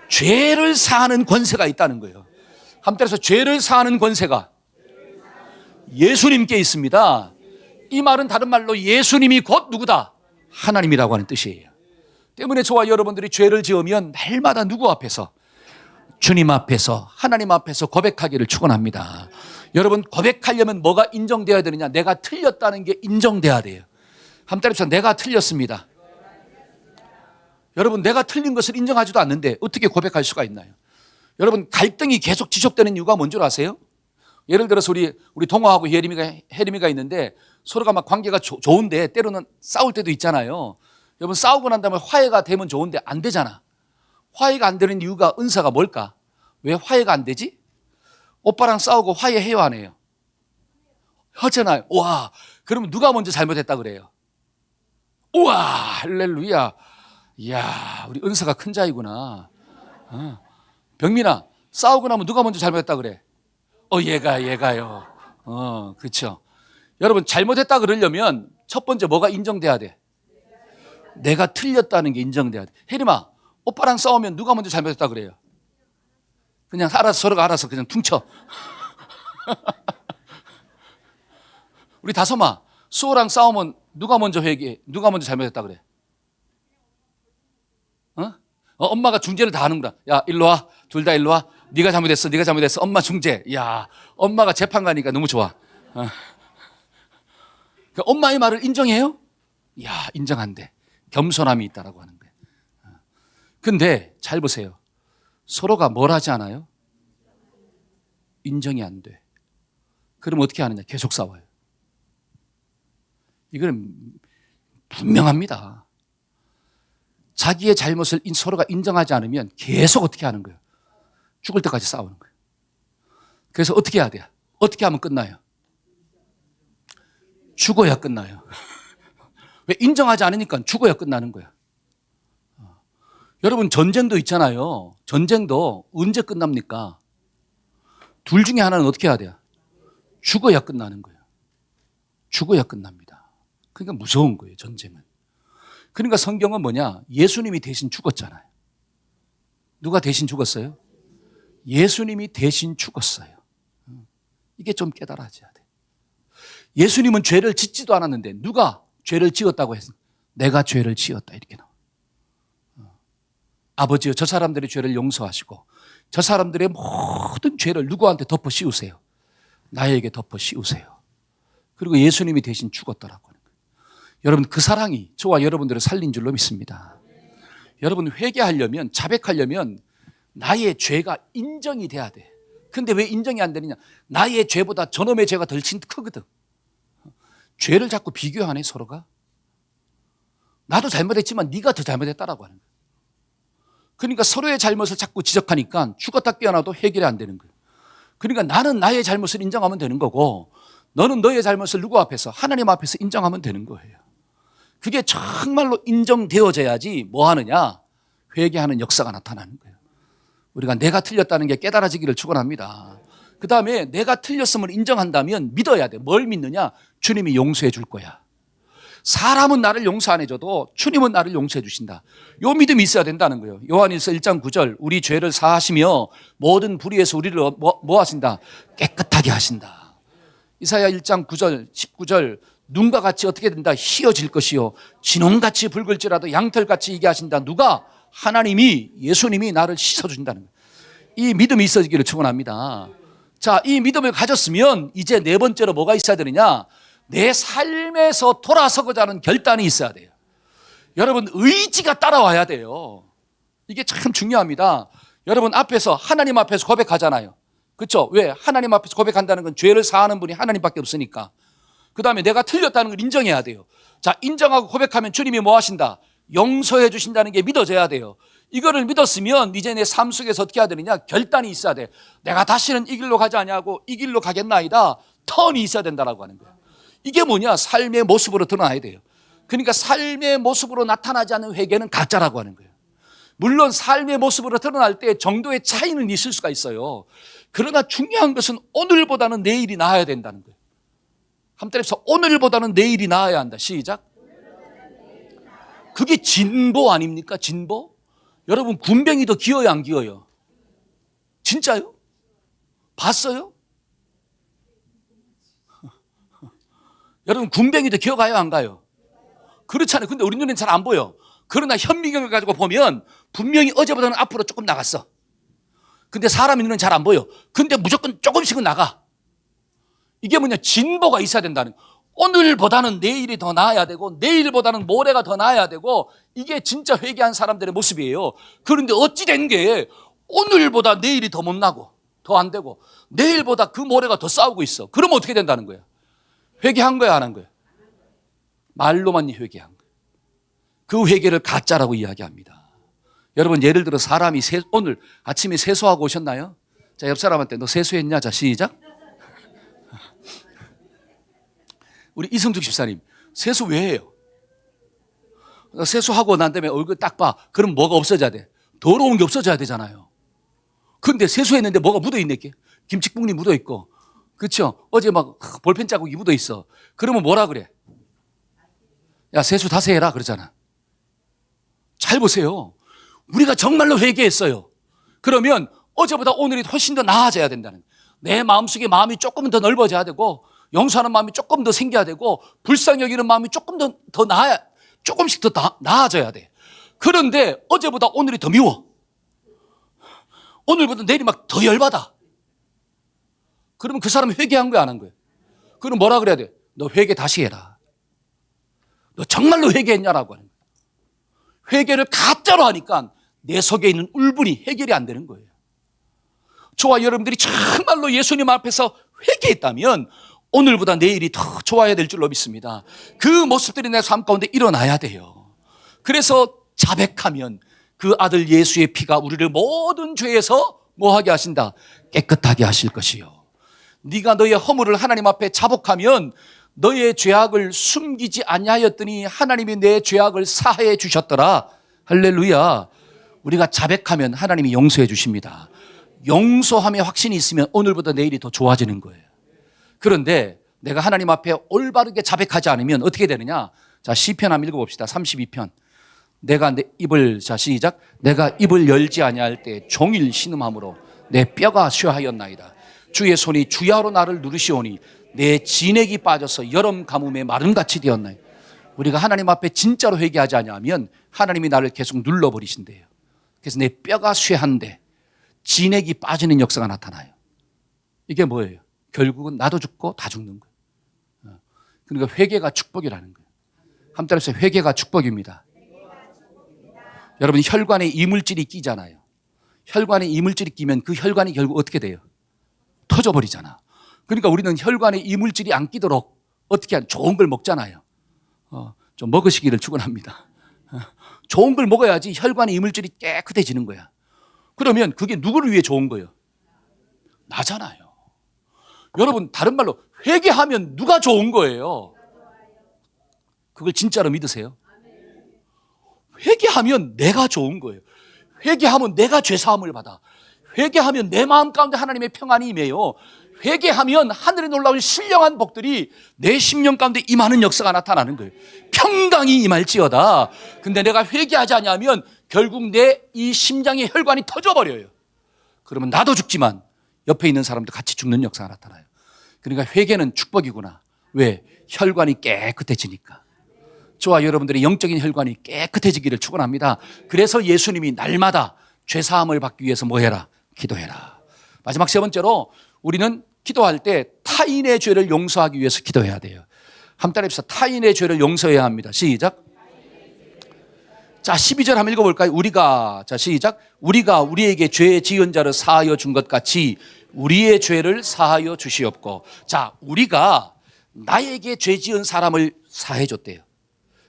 죄를 사하는 권세가 있다는 거예요. 한때에서 죄를 사하는 권세가 예수님께 있습니다. 이 말은 다른 말로 예수님이 곧 누구다? 하나님이라고 하는 뜻이에요. 때문에 저와 여러분들이 죄를 지으면 날마다 누구 앞에서? 주님 앞에서, 하나님 앞에서 고백하기를 축원합니다. 여러분, 고백하려면 뭐가 인정되어야 되느냐? 내가 틀렸다는 게 인정돼야 돼요. 한때에서 내가 틀렸습니다. 여러분, 내가 틀린 것을 인정하지도 않는데 어떻게 고백할 수가 있나요? 여러분, 갈등이 계속 지속되는 이유가 뭔 줄 아세요? 예를 들어서 우리 동호하고 혜림이가 있는데 서로가 막 관계가 좋은데 때로는 싸울 때도 있잖아요. 여러분, 싸우고 난 다음에 화해가 되면 좋은데 안 되잖아. 화해가 안 되는 이유가 은사가 뭘까? 왜 화해가 안 되지? 오빠랑 싸우고 화해해요 안 해요? 하잖아요. 와, 그러면 누가 먼저 잘못했다 그래요? 우와, 할렐루야. 이야, 우리 은사가 큰 자이구나. 병민아, 싸우고 나면 누가 먼저 잘못했다 그래? 얘가요. 그렇죠. 여러분, 잘못했다 그러려면 첫 번째 뭐가 인정돼야 돼? 내가 틀렸다는 게 인정돼야 돼. 혜림아, 오빠랑 싸우면 누가 먼저 잘못했다 그래요? 그냥 알아서 서로가 알아서 그냥 퉁쳐. 우리 다솜아, 수호랑 싸우면 누가 먼저 회개해? 누가 먼저 잘못했다 그래? 엄마가 중재를 다 하는구나. 야, 일로 와. 둘 다 일로 와. 네가 잘못했어. 네가 잘못했어. 엄마 중재. 야, 엄마가 재판관이니까 너무 좋아. 그 엄마의 말을 인정해요? 야, 인정한대. 겸손함이 있다라고 하는 거예요. 근데 잘 보세요. 서로가 뭘 하지 않아요? 인정이 안 돼. 그럼 어떻게 하느냐? 계속 싸워요. 이건 분명합니다. 자기의 잘못을 서로가 인정하지 않으면 계속 어떻게 하는 거예요? 죽을 때까지 싸우는 거예요. 그래서 어떻게 해야 돼요? 어떻게 하면 끝나요? 죽어야 끝나요. 왜? 인정하지 않으니까 죽어야 끝나는 거야. 여러분, 전쟁도 있잖아요. 전쟁도 언제 끝납니까? 둘 중에 하나는 어떻게 해야 돼요? 죽어야 끝나는 거예요. 죽어야 끝납니다. 그러니까 무서운 거예요, 전쟁은. 그러니까 성경은 뭐냐? 예수님이 대신 죽었잖아요. 누가 대신 죽었어요? 예수님이 대신 죽었어요. 이게 좀 깨달아져야 돼. 예수님은 죄를 짓지도 않았는데 누가 죄를 지었다고 했어? 내가 죄를 지었다 이렇게 나와. 아버지여, 저 사람들의 죄를 용서하시고 저 사람들의 모든 죄를 누구한테 덮어 씌우세요? 나에게 덮어 씌우세요. 그리고 예수님이 대신 죽었더라고 하는 거예요. 여러분, 그 사랑이 저와 여러분들을 살린 줄로 믿습니다. 여러분, 회개하려면, 자백하려면 나의 죄가 인정이 돼야 돼. 근데 왜 인정이 안 되느냐? 나의 죄보다 저놈의 죄가 덜 크거든. 죄를 자꾸 비교하네, 서로가. 나도 잘못했지만 네가 더 잘못했다라고 하는 거예요. 그러니까 서로의 잘못을 자꾸 지적하니까 죽었다 깨어나도 해결이 안 되는 거예요. 그러니까 나는 나의 잘못을 인정하면 되는 거고 너는 너의 잘못을 누구 앞에서? 하나님 앞에서 인정하면 되는 거예요. 그게 정말로 인정되어져야지 뭐 하느냐? 회개하는 역사가 나타나는 거예요. 우리가 내가 틀렸다는 게 깨달아지기를 축원합니다. 그 다음에 내가 틀렸음을 인정한다면 믿어야 돼. 뭘 믿느냐? 주님이 용서해 줄 거야. 사람은 나를 용서 안 해줘도 주님은 나를 용서해 주신다. 요 믿음이 있어야 된다는 거예요. 요한일서 1장 9절, 우리 죄를 사하시며 모든 불의에서 우리를 뭐 하신다? 깨끗하게 하신다. 이사야 1장 9절 19절, 눈과 같이 어떻게 된다? 희어질 것이요 진홍같이 붉을지라도 양털같이 이게 하신다. 누가? 하나님이, 예수님이 나를 씻어준다는 거예요. 이 믿음이 있어지기를 축원합니다. 자, 이 믿음을 가졌으면 이제 네 번째로 뭐가 있어야 되느냐? 내 삶에서 돌아서고자 하는 결단이 있어야 돼요. 여러분, 의지가 따라와야 돼요. 이게 참 중요합니다. 여러분, 앞에서 하나님 앞에서 고백하잖아요. 그렇죠? 왜? 하나님 앞에서 고백한다는 건 죄를 사하는 분이 하나님밖에 없으니까. 그 다음에 내가 틀렸다는 걸 인정해야 돼요. 자, 인정하고 고백하면 주님이 뭐 하신다? 용서해 주신다는 게 믿어져야 돼요. 이거를 믿었으면 이제 내 삶 속에서 어떻게 해야 되느냐? 결단이 있어야 돼. 내가 다시는 이 길로 가지 아니하고 이 길로 가겠나이다. 턴이 있어야 된다라고 하는 거예요. 이게 뭐냐? 삶의 모습으로 드러나야 돼요. 그러니까 삶의 모습으로 나타나지 않는 회개는 가짜라고 하는 거예요. 물론 삶의 모습으로 드러날 때 정도의 차이는 있을 수가 있어요. 그러나 중요한 것은 오늘보다는 내일이 나아야 된다는 거예요. 한번 때려서 오늘보다는 내일이 나아야 한다. 시작. 그게 진보 아닙니까? 진보? 여러분, 군뱅이 더 기어요, 안 기어요? 진짜요? 봤어요? 여러분, 군뱅이도 기어가요, 안 가요? 그렇잖아요. 근데 우리 눈에는 잘 안 보여. 그러나 현미경을 가지고 보면 분명히 어제보다는 앞으로 조금 나갔어. 근데 사람의 눈은 잘 안 보여. 근데 무조건 조금씩은 나가. 이게 뭐냐? 진보가 있어야 된다는 거예요. 오늘보다는 내일이 더 나아야 되고 내일보다는 모레가 더 나아야 되고 이게 진짜 회개한 사람들의 모습이에요. 그런데 어찌 된 게 오늘보다 내일이 더 못 나고 더 안 되고 내일보다 그 모레가 더 싸우고 있어. 그러면 어떻게 된다는 거예요? 회개한 거야, 안 한 거야? 말로만 회개한 거예요. 그 회개를 가짜라고 이야기합니다. 여러분, 예를 들어 사람이 오늘 아침에 세수하고 오셨나요? 자, 옆 사람한테 너 세수했냐? 자, 시작. 우리 이성숙 집사님, 세수 왜 해요? 세수하고 난 다음에 얼굴 딱 봐. 그럼 뭐가 없어져야 돼? 더러운 게 없어져야 되잖아요. 근데 세수했는데 뭐가 묻어있네. 김치국물이 묻어있고. 그렇죠? 어제 막 볼펜 자국이 묻어있어. 그러면 뭐라 그래? 야, 세수 다시 해라 그러잖아. 잘 보세요. 우리가 정말로 회개했어요. 그러면 어제보다 오늘이 훨씬 더 나아져야 된다는 거예요. 내 마음속에 마음이 조금 더 넓어져야 되고 용서하는 마음이 조금 더 생겨야 되고 불쌍히 여기는 마음이 조금 더 나아야, 조금씩 더 나아져야 돼. 그런데 어제보다 오늘이 더 미워. 오늘보다 내일이 막 더 열받아. 그러면 그 사람은 회개한 거야, 안 한 거야? 그럼 뭐라 그래야 돼? 너 회개 다시 해라. 너 정말로 회개했냐라고 하는 거야. 회개를 가짜로 하니까 내 속에 있는 울분이 해결이 안 되는 거예요. 저와 여러분들이 정말로 예수님 앞에서 회개했다면 오늘보다 내일이 더 좋아야 될 줄로 믿습니다. 그 모습들이 내 삶 가운데 일어나야 돼요. 그래서 자백하면 그 아들 예수의 피가 우리를 모든 죄에서 뭐하게 하신다? 깨끗하게 하실 것이요. 네가 너의 허물을 하나님 앞에 자복하면 너의 죄악을 숨기지 아니하였더니 하나님이 내 죄악을 사하여 주셨더라. 할렐루야. 우리가 자백하면 하나님이 용서해 주십니다. 용서함에 확신이 있으면 오늘보다 내일이 더 좋아지는 거예요. 그런데 내가 하나님 앞에 올바르게 자백하지 않으면 어떻게 되느냐? 자, 시편 한번 읽어봅시다. 32편. 내가 내 입을, 자, 시작. 내가 입을 열지 아니할 때 종일 신음함으로 내 뼈가 쇠하였나이다. 주의 손이 주야로 나를 누르시오니 내 진액이 빠져서 여름 가뭄에 마름같이 되었나이다. 우리가 하나님 앞에 진짜로 회개하지 않으면 하나님이 나를 계속 눌러버리신대요. 그래서 내 뼈가 쇠한데 진액이 빠지는 역사가 나타나요. 이게 뭐예요? 결국은 나도 죽고 다 죽는 거예요. 그러니까 회개가 축복이라는 거예요. 한 따라서 회개가 축복입니다. 여러분, 혈관에 이물질이 끼잖아요. 혈관에 이물질이 끼면 그 혈관이 결국 어떻게 돼요? 터져버리잖아. 그러니까 우리는 혈관에 이물질이 안 끼도록 어떻게 하냐? 좋은 걸 먹잖아요. 좀 먹으시기를 축원합니다. 좋은 걸 먹어야지 혈관에 이물질이 깨끗해지는 거야. 그러면 그게 누구를 위해 좋은 거예요? 나잖아요. 여러분, 다른 말로 회개하면 누가 좋은 거예요? 그걸 진짜로 믿으세요? 회개하면 내가 좋은 거예요. 회개하면 내가 죄사함을 받아. 회개하면 내 마음 가운데 하나님의 평안이 임해요. 회개하면 하늘에 놀라운 신령한 복들이 내 심령 가운데 임하는 역사가 나타나는 거예요. 평강이 임할지어다. 근데 내가 회개하지 않으면 결국 내 이 심장의 혈관이 터져버려요. 그러면 나도 죽지만 옆에 있는 사람도 같이 죽는 역사가 나타나요. 그러니까 회개는 축복이구나. 왜? 혈관이 깨끗해지니까. 저와 여러분들의 영적인 혈관이 깨끗해지기를 축원합니다. 그래서 예수님이 날마다 죄사함을 받기 위해서 뭐 해라? 기도해라. 마지막 세 번째로 우리는 기도할 때 타인의 죄를 용서하기 위해서 기도해야 돼요. 한 따라 해서 타인의 죄를 용서해야 합니다. 시작. 자, 12절 한번 읽어볼까요? 자, 시작. 우리가 우리에게 죄 지은 자를 사하여 준 것 같이 우리의 죄를 사하여 주시옵고. 자, 우리가 나에게 죄 지은 사람을 사해 줬대요.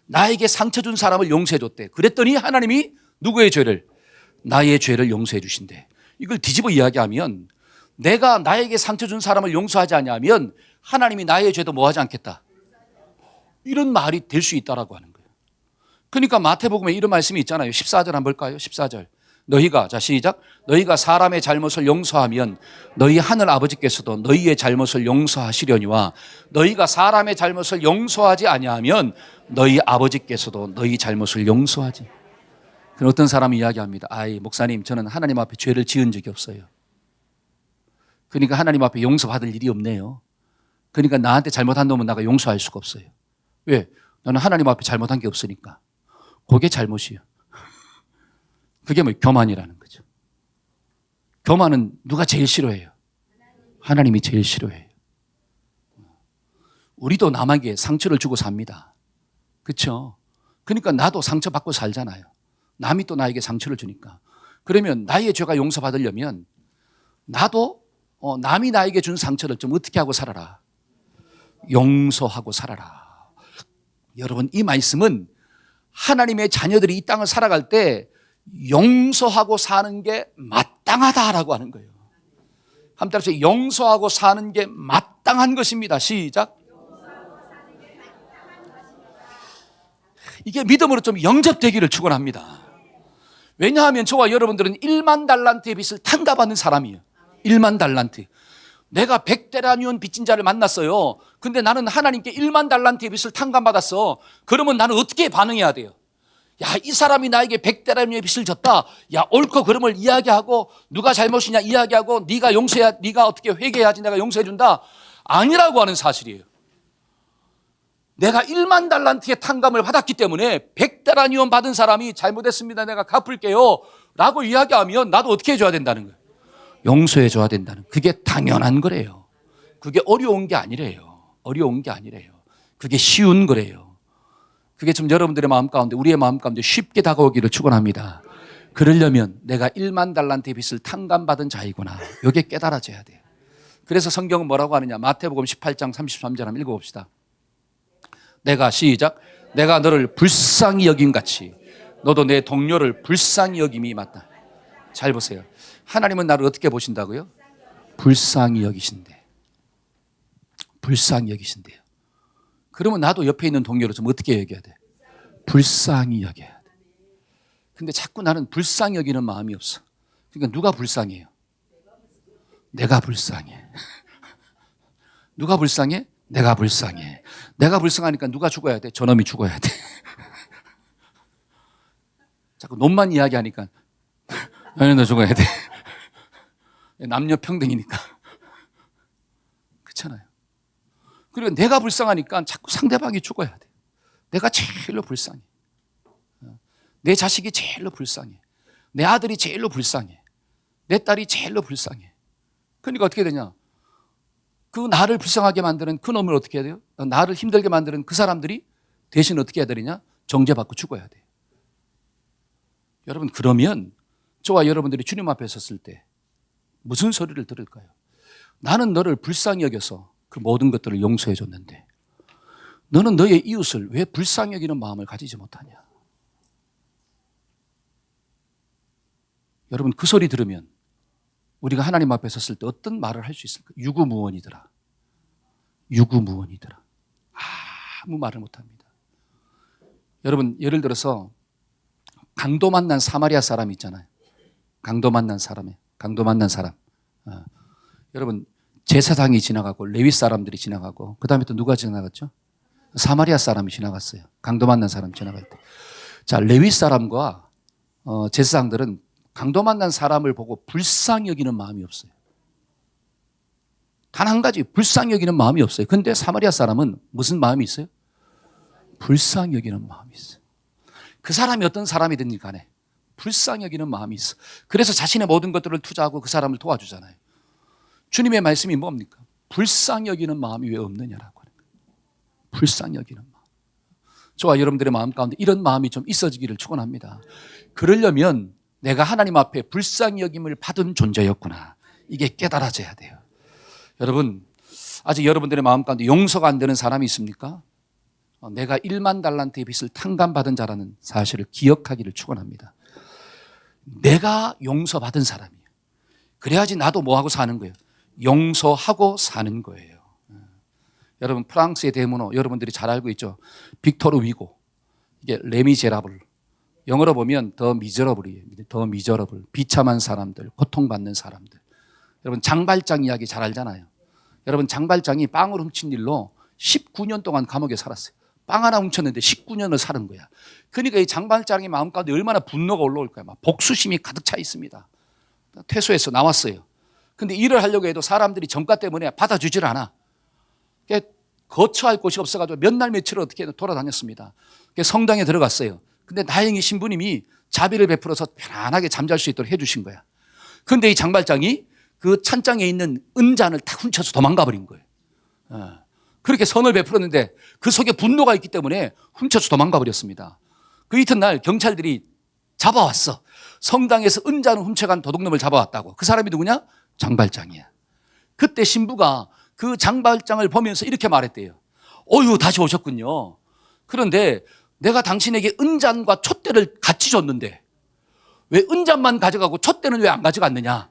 나에게 상처 준 사람을 용서해 줬대. 그랬더니 하나님이 누구의 죄를? 나의 죄를 용서해 주신대. 이걸 뒤집어 이야기하면 내가 나에게 상처 준 사람을 용서하지 않으면 하나님이 나의 죄도 뭐 하지 않겠다. 이런 말이 될 수 있다라고 하는 거예요. 그러니까 마태복음에 이런 말씀이 있잖아요. 14절 한번 볼까요? 14절. 너희가, 자, 시작. 너희가 사람의 잘못을 용서하면 너희 하늘 아버지께서도 너희의 잘못을 용서하시려니와 너희가 사람의 잘못을 용서하지 아니하면 너희 아버지께서도 너희 잘못을 용서하지. 그럼 어떤 사람이 이야기합니다. 아이, 목사님, 저는 하나님 앞에 죄를 지은 적이 없어요. 그러니까 하나님 앞에 용서받을 일이 없네요. 그러니까 나한테 잘못한 놈은 내가 용서할 수가 없어요. 왜? 나는 하나님 앞에 잘못한 게 없으니까. 그게 잘못이에요. 그게 뭐 교만이라는 거죠. 교만은 누가 제일 싫어해요? 하나님이 제일 싫어해요. 우리도 남에게 상처를 주고 삽니다. 그렇죠? 그러니까 나도 상처받고 살잖아요. 남이 또 나에게 상처를 주니까. 그러면 나의 죄가 용서받으려면 나도 남이 나에게 준 상처를 좀 어떻게 하고 살아라? 용서하고 살아라. 여러분, 이 말씀은 하나님의 자녀들이 이 땅을 살아갈 때 용서하고 사는 게 마땅하다라고 하는 거예요. 한번 따라서 용서하고 사는 게 마땅한 것입니다. 시작. 이게 믿음으로 좀 영접되기를 축원합니다. 왜냐하면 저와 여러분들은 1만 달란트의 빚을 탕감받는 사람이에요. 1만 달란트. 내가 100데나리온 빚진 자를 만났어요. 근데 나는 하나님께 1만 달란트의 빚을 탕감받았어. 그러면 나는 어떻게 반응해야 돼요? 야, 이 사람이 나에게 100데나리온의 빚을 졌다. 야, 옳고 그름을 이야기하고 누가 잘못이냐 이야기하고 네가 용서해야, 네가 어떻게 회개해야지 내가 용서해 준다. 아니라고 하는 사실이에요. 내가 1만 달란트의 탕감을 받았기 때문에 100데나리온 받은 사람이 잘못했습니다. 내가 갚을게요. 라고 이야기하면 나도 어떻게 해줘야 된다는 거예요? 용서해 줘야 된다는. 그게 당연한 거래요. 그게 어려운 게 아니래요. 어려운 게 아니래요. 그게 쉬운 거래요. 그게 좀 여러분들의 마음 가운데, 우리의 마음 가운데 쉽게 다가오기를 축원합니다. 그러려면 내가 1만 달란트의 빚을 탕감받은 자이구나. 이게 깨달아져야 돼요. 그래서 성경은 뭐라고 하느냐? 마태복음 18장 33절 한번 읽어봅시다. 내가 시작. 내가 너를 불쌍히 여김같이 너도 내 동료를 불쌍히 여김이 맞다. 잘 보세요. 하나님은 나를 어떻게 보신다고요? 불쌍히 여기신대. 불쌍히 여기신대요. 그러면 나도 옆에 있는 동료를 좀 어떻게 여겨야 돼? 불쌍히 여겨야 돼. 근데 자꾸 나는 불쌍히 여기는 마음이 없어. 그러니까 누가 불쌍해요? 내가 불쌍해. 누가 불쌍해? 내가 불쌍해. 내가 불쌍하니까 누가 죽어야 돼? 저놈이 죽어야 돼. 자꾸 놈만 이야기하니까 아니 너 죽어야 돼. 남녀 평등이니까. 그렇잖아요. 그리고 내가 불쌍하니까 자꾸 상대방이 죽어야 돼. 내가 제일로 불쌍해. 내 자식이 제일로 불쌍해. 내 아들이 제일로 불쌍해. 내 딸이 제일로 불쌍해. 그러니까 어떻게 되냐? 그 나를 불쌍하게 만드는 그 놈을 어떻게 해야 돼요? 나를 힘들게 만드는 그 사람들이 대신 어떻게 해야 되느냐? 정죄받고 죽어야 돼요. 여러분, 그러면 저와 여러분들이 주님 앞에 섰을 때 무슨 소리를 들을까요? 나는 너를 불쌍히 여겨서 그 모든 것들을 용서해 줬는데 너는 너의 이웃을 왜 불쌍히 여기는 마음을 가지지 못하냐? 여러분, 그 소리 들으면 우리가 하나님 앞에 섰을 때 어떤 말을 할 수 있을까? 유구무원이더라. 유구무원이더라. 아무 말을 못합니다. 여러분, 예를 들어서 강도 만난 사마리아 사람 있잖아요. 강도 만난 사람. 여러분, 제사장이 지나가고 레위 사람들이 지나가고 그 다음에 또 누가 지나갔죠? 사마리아 사람이 지나갔어요. 강도 만난 사람 지나갈 때. 자, 레위 사람과 제사장들은 강도 만난 사람을 보고 불쌍히 여기는 마음이 없어요. 단 한 가지 불쌍히 여기는 마음이 없어요. 근데 사마리아 사람은 무슨 마음이 있어요? 불쌍히 여기는 마음이 있어요. 그 사람이 어떤 사람이든지 간에 불쌍히 여기는 마음이 있어. 그래서 자신의 모든 것들을 투자하고 그 사람을 도와주잖아요. 주님의 말씀이 뭡니까? 불쌍히 여기는 마음이 왜 없느냐라고 하는 거예요. 불쌍히 여기는 마음. 저와 여러분들의 마음 가운데 이런 마음이 좀 있어지기를 축원합니다. 그러려면 내가 하나님 앞에 불쌍히 여김을 받은 존재였구나. 이게 깨달아져야 돼요. 여러분, 아직 여러분들의 마음 가운데 용서가 안 되는 사람이 있습니까? 내가 1만 달란트의 빚을 탕감받은 자라는 사실을 기억하기를 축원합니다. 내가 용서받은 사람이에요. 그래야지 나도 뭐하고 사는 거예요? 용서하고 사는 거예요. 여러분, 프랑스의 대문호 여러분들이 잘 알고 있죠? 빅토르 위고. 이게 레미제라블. 영어로 보면 더 미저러블이에요. 더 미저러블. 비참한 사람들, 고통받는 사람들. 여러분, 장발장 이야기 잘 알잖아요. 여러분, 장발장이 빵을 훔친 일로 19년 동안 감옥에 살았어요. 빵 하나 훔쳤는데 19년을 살은 거야. 그러니까 이 장발장의 마음 가운데 얼마나 분노가 올라올까요? 막 복수심이 가득 차 있습니다. 퇴소해서 나왔어요. 근데 일을 하려고 해도 사람들이 정가 때문에 받아주질 않아. 거처할 곳이 없어가지고 몇 날 며칠을 어떻게 돌아다녔습니다. 성당에 들어갔어요. 근데 다행히 신부님이 자비를 베풀어서 편안하게 잠잘 수 있도록 해주신 거야. 근데 이 장발장이 그 찬장에 있는 은잔을 탁 훔쳐서 도망가 버린 거예요. 그렇게 선을 베풀었는데 그 속에 분노가 있기 때문에 훔쳐서 도망가 버렸습니다. 그 이튿날 경찰들이 잡아왔어. 성당에서 은잔을 훔쳐간 도둑놈을 잡아왔다고. 그 사람이 누구냐? 장발장이야. 그때 신부가 그 장발장을 보면서 이렇게 말했대요. 어휴, 다시 오셨군요. 그런데 내가 당신에게 은잔과 촛대를 같이 줬는데 왜 은잔만 가져가고 촛대는 왜 안 가져갔느냐?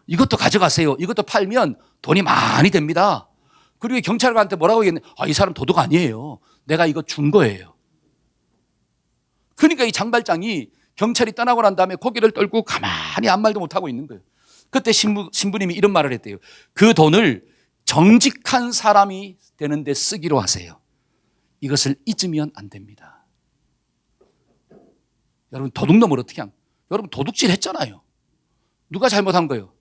이것도 가져가세요. 이것도 팔면 돈이 많이 됩니다. 그리고 경찰관한테 뭐라고 얘기했냐? 이 사람 도둑 아니에요. 내가 이거 준 거예요. 그러니까 이 장발장이 경찰이 떠나고 난 다음에 고개를 떨고 가만히 아무 말도 못하고 있는 거예요. 그때 신부님이 이런 말을 했대요. 그 돈을 정직한 사람이 되는데 쓰기로 하세요. 이것을 잊으면 안 됩니다. 여러분 도둑놈을 어떻게 한? 여러분 도둑질 했잖아요. 누가 잘못한 거예요?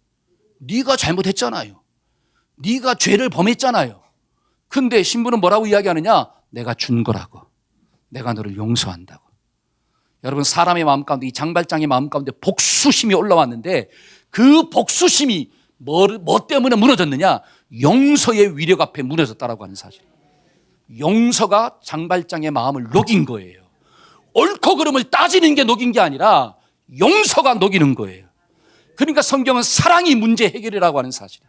네가 잘못했잖아요. 네가 죄를 범했잖아요. 근데 신부는 뭐라고 이야기하느냐? 내가 준 거라고. 내가 너를 용서한다고. 여러분 사람의 마음 가운데, 이 장발장의 마음 가운데 복수심이 올라왔는데 그 복수심이 뭐 때문에 무너졌느냐? 용서의 위력 앞에 무너졌다라고 하는 사실. 용서가 장발장의 마음을 녹인 거예요. 옳고 그름을 따지는 게 녹인 게 아니라 용서가 녹이는 거예요. 그러니까 성경은 사랑이 문제 해결이라고 하는 사실.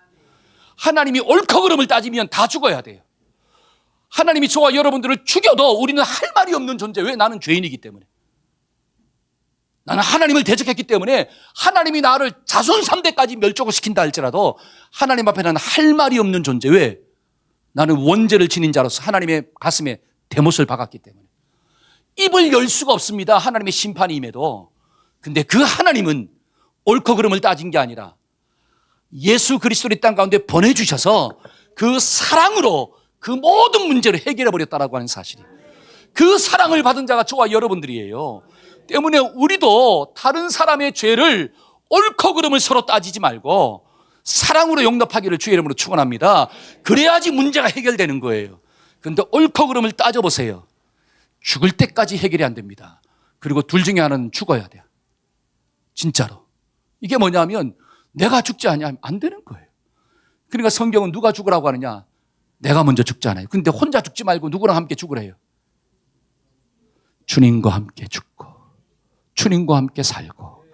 하나님이 옳고 그름을 따지면 다 죽어야 돼요. 하나님이 저와 여러분들을 죽여도 우리는 할 말이 없는 존재. 왜? 나는 죄인이기 때문에. 나는 하나님을 대적했기 때문에 하나님이 나를 자손3대까지 멸족을 시킨다 할지라도 하나님 앞에는 할 말이 없는 존재. 왜? 나는 원죄를 지닌 자로서 하나님의 가슴에 대못을 박았기 때문에. 입을 열 수가 없습니다. 하나님의 심판이 임해도. 근데 그 하나님은 옳고 그름을 따진 게 아니라 예수 그리스도를 이 땅 가운데 보내주셔서 그 사랑으로 그 모든 문제를 해결해버렸다라고 하는 사실이. 그 사랑을 받은 자가 저와 여러분들이에요. 때문에 우리도 다른 사람의 죄를 옳고 그름을 서로 따지지 말고 사랑으로 용납하기를 주의 이름으로 축원합니다. 그래야지 문제가 해결되는 거예요. 그런데 옳고 그름을 따져보세요. 죽을 때까지 해결이 안 됩니다. 그리고 둘 중에 하나는 죽어야 돼요. 진짜로. 이게 뭐냐면 내가 죽지 않으면 안 되는 거예요. 그러니까 성경은 누가 죽으라고 하느냐? 내가 먼저 죽잖아요. 근데 혼자 죽지 말고 누구랑 함께 죽으래요? 주님과 함께 죽고 주님과 함께 살고,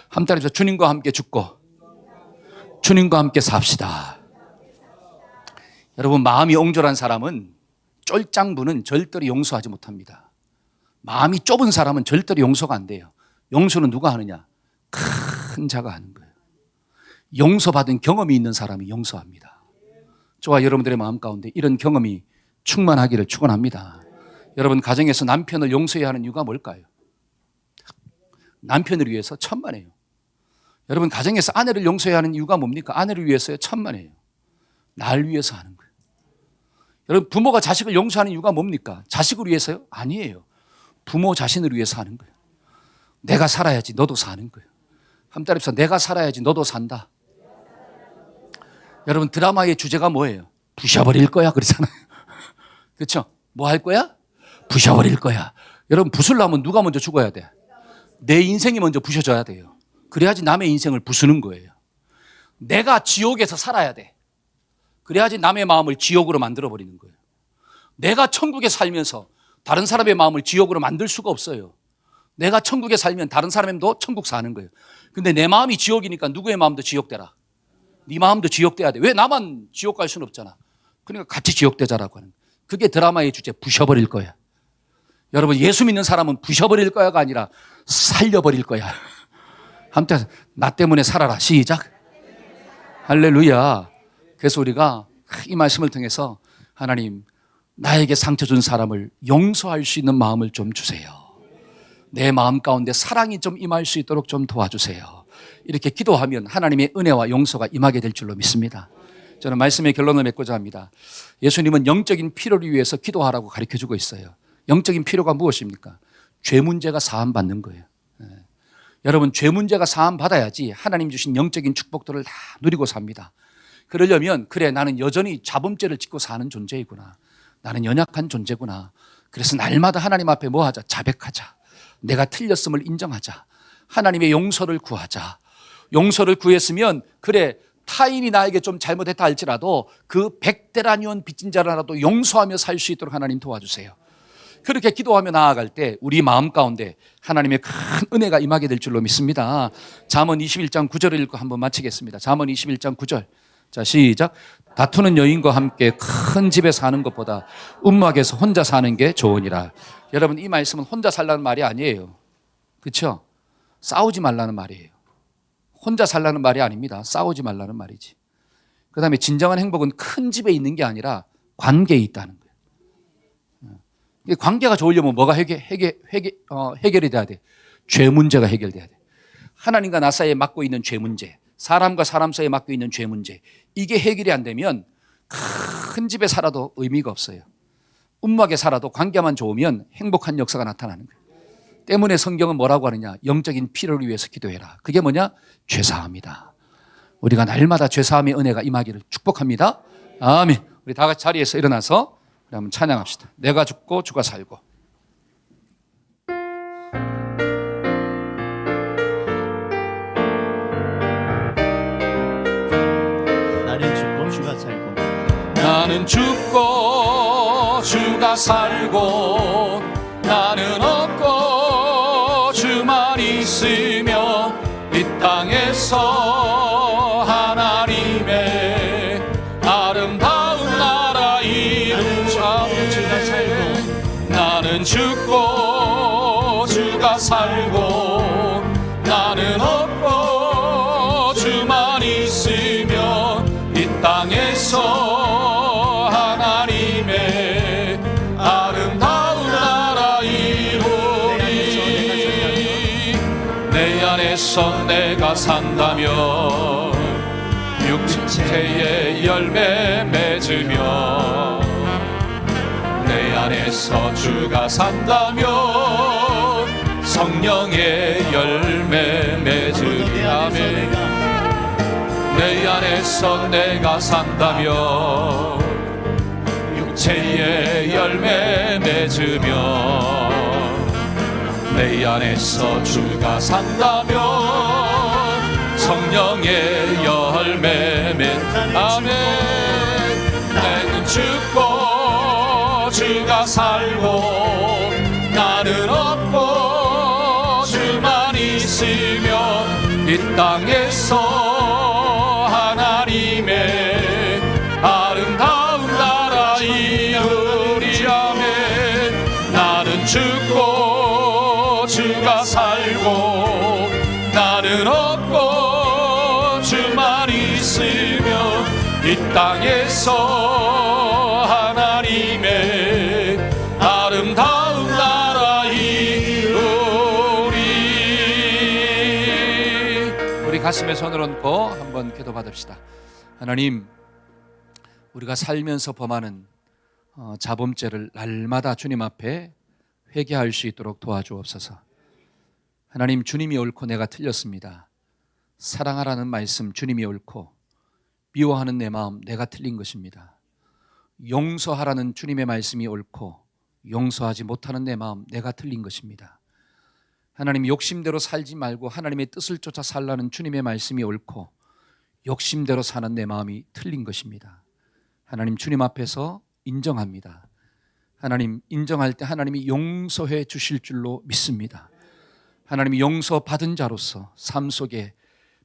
한 달에서 주님과 함께 죽고 주님과 함께 삽시다. 여러분 마음이 옹졸한 사람은, 쫄짱부는 절대로 용서하지 못합니다. 마음이 좁은 사람은 절대로 용서가 안 돼요. 용서는 누가 하느냐? 큰 자가 하는 거예요. 용서받은 경험이 있는 사람이 용서합니다. 저와 여러분들의 마음 가운데 이런 경험이 충만하기를 축원합니다. 여러분 가정에서 남편을 용서해야 하는 이유가 뭘까요? 남편을 위해서 천만에요. 여러분 가정에서 아내를 용서해야 하는 이유가 뭡니까? 아내를 위해서요? 천만에요. 날 위해서 하는 거예요. 여러분 부모가 자식을 용서하는 이유가 뭡니까? 자식을 위해서요? 아니에요. 부모 자신을 위해서 하는 거예요. 내가 살아야지 너도 사는 거예요. 한 달에서 내가 살아야지 너도 산다. 여러분 드라마의 주제가 뭐예요? 부셔버릴 거야 그러잖아요. 그렇죠? 뭐 할 거야? 부셔버릴 거야. 여러분 부수려면 누가 먼저 죽어야 돼? 내 인생이 먼저 부셔져야 돼요. 그래야지 남의 인생을 부수는 거예요. 내가 지옥에서 살아야 돼. 그래야지 남의 마음을 지옥으로 만들어버리는 거예요. 내가 천국에 살면서 다른 사람의 마음을 지옥으로 만들 수가 없어요. 내가 천국에 살면 다른 사람도 천국 사는 거예요. 근데 내 마음이 지옥이니까 누구의 마음도 지옥되라. 네 마음도 지옥돼야 돼. 왜 나만 지옥 갈 수는 없잖아. 그러니까 같이 지옥되자라고 하는 거예요. 그게 드라마의 주제, 부셔버릴 거야. 여러분 예수 믿는 사람은 부셔버릴 거야가 아니라 살려버릴 거야. 한때 나 때문에 살아라. 시작. 할렐루야. 그래서 우리가 이 말씀을 통해서 하나님 나에게 상처 준 사람을 용서할 수 있는 마음을 좀 주세요. 내 마음 가운데 사랑이 좀 임할 수 있도록 좀 도와주세요. 이렇게 기도하면 하나님의 은혜와 용서가 임하게 될 줄로 믿습니다. 저는 말씀의 결론을 맺고자 합니다. 예수님은 영적인 필요를 위해서 기도하라고 가르쳐주고 있어요. 영적인 필요가 무엇입니까? 죄 문제가 사함받는 거예요. 여러분 죄 문제가 사함받아야지 하나님 주신 영적인 축복들을 다 누리고 삽니다. 그러려면 그래 나는 여전히 자범죄를 짓고 사는 존재이구나. 나는 연약한 존재구나. 그래서 날마다 하나님 앞에 뭐 하자? 자백하자. 내가 틀렸음을 인정하자. 하나님의 용서를 구하자. 용서를 구했으면 그래 타인이 나에게 좀 잘못했다 할지라도 그 100대라니온 빚진 자라도 용서하며 살 수 있도록 하나님 도와주세요. 그렇게 기도하며 나아갈 때 우리 마음 가운데 하나님의 큰 은혜가 임하게 될 줄로 믿습니다. 잠언 21장 9절을 읽고 한번 마치겠습니다. 잠언 21장 9절. 자, 시작. 다투는 여인과 함께 큰 집에 사는 것보다 움막에서 혼자 사는 게 좋으니라. 여러분 이 말씀은 혼자 살라는 말이 아니에요. 그렇죠? 싸우지 말라는 말이에요. 혼자 살라는 말이 아닙니다. 싸우지 말라는 말이지. 그 다음에 진정한 행복은 큰 집에 있는 게 아니라 관계에 있다는 거예요. 관계가 좋으려면 뭐가 해결이 돼야 돼? 죄 문제가 해결돼야 돼. 하나님과 나 사이에 맡고 있는 죄 문제, 사람과 사람 사이에 맡고 있는 죄 문제, 이게 해결이 안 되면 큰 집에 살아도 의미가 없어요. 움막에 살아도 관계만 좋으면 행복한 역사가 나타나는 거예요. 때문에 성경은 뭐라고 하느냐? 영적인 필요를 위해서 기도해라. 그게 뭐냐? 죄사함이다. 우리가 날마다 죄사함의 은혜가 임하기를 축복합니다. 아멘. 우리 다 같이 자리에서 일어나서 우리 한번 찬양합시다. 내가 죽고 주가 살고. 나는 죽고 주가 살고 나는 죽고 주가 살고 나는 없고 주만 있으며 이 땅에서 하나님의 아름다운 나라 이루자. 나는 죽고 주가 살고 나는 없고 주만 있으며 이 땅에서 하나님의 아름다운 나라 이루리. 내 안에서 내가 산다면 육체의 열매 맺으며 내 안에서 주가 산다면 성령의 열매 맺으리. 아멘. 내 안에서 내가 산다면 육체의 열매 맺으며 내 안에서 주가 산다면 성령의 열매 맺으리. 아멘. 나는 죽고 주가 살고 나는 없고 주만 있으며 이 땅에서 하나님의 아름다운 나라 이루리. 아멘. 나는 죽고 주가 살고 나는 없고 주만 있으며 이 땅에서 하나님의 아름다운 나라 이루리. 우리 가슴에 손을 얹고 한번 기도 받읍시다. 하나님, 우리가 살면서 범하는 자범죄를 날마다 주님 앞에 회개할 수 있도록 도와주옵소서. 하나님, 주님이 옳고 내가 틀렸습니다. 사랑하라는 말씀 주님이 옳고 미워하는 내 마음 내가 틀린 것입니다. 용서하라는 주님의 말씀이 옳고 용서하지 못하는 내 마음 내가 틀린 것입니다. 하나님, 욕심대로 살지 말고 하나님의 뜻을 쫓아 살라는 주님의 말씀이 옳고 욕심대로 사는 내 마음이 틀린 것입니다. 하나님, 주님 앞에서 인정합니다. 하나님, 인정할 때 하나님이 용서해 주실 줄로 믿습니다. 하나님이 용서받은 자로서 삶 속에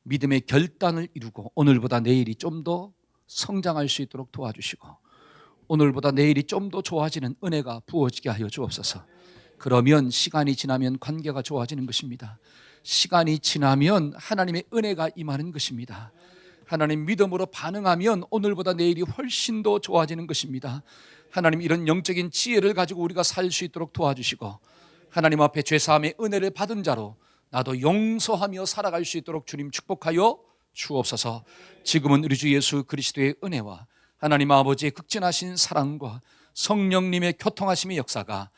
믿음의 결단을 이루고 오늘보다 내일이 좀 더 성장할 수 있도록 도와주시고 오늘보다 내일이 좀 더 좋아지는 은혜가 부어지게 하여 주옵소서. 그러면 시간이 지나면 관계가 좋아지는 것입니다. 시간이 지나면 하나님의 은혜가 임하는 것입니다. 하나님, 믿음으로 반응하면 오늘보다 내일이 훨씬 더 좋아지는 것입니다. 하나님, 이런 영적인 지혜를 가지고 우리가 살 수 있도록 도와주시고 하나님 앞에 죄사함의 은혜를 받은 자로 나도 용서하며 살아갈 수 있도록 주님 축복하여 주옵소서. 지금은 우리 주 예수 그리스도의 은혜와 하나님 아버지의 극진하신 사랑과 성령님의 교통하심의 역사가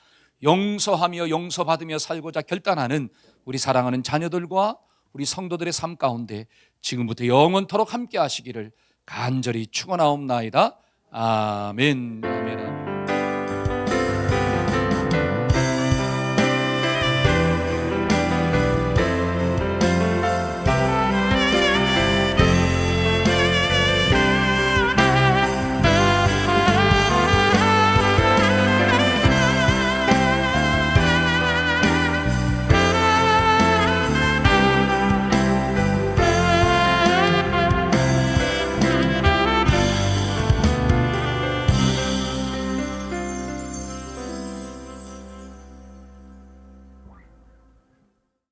용서하며 용서받으며 살고자 결단하는 우리 사랑하는 자녀들과 우리 성도들의 삶 가운데 지금부터 영원토록 함께 하시기를 간절히 축원하옵나이다. 아멘. 아멘.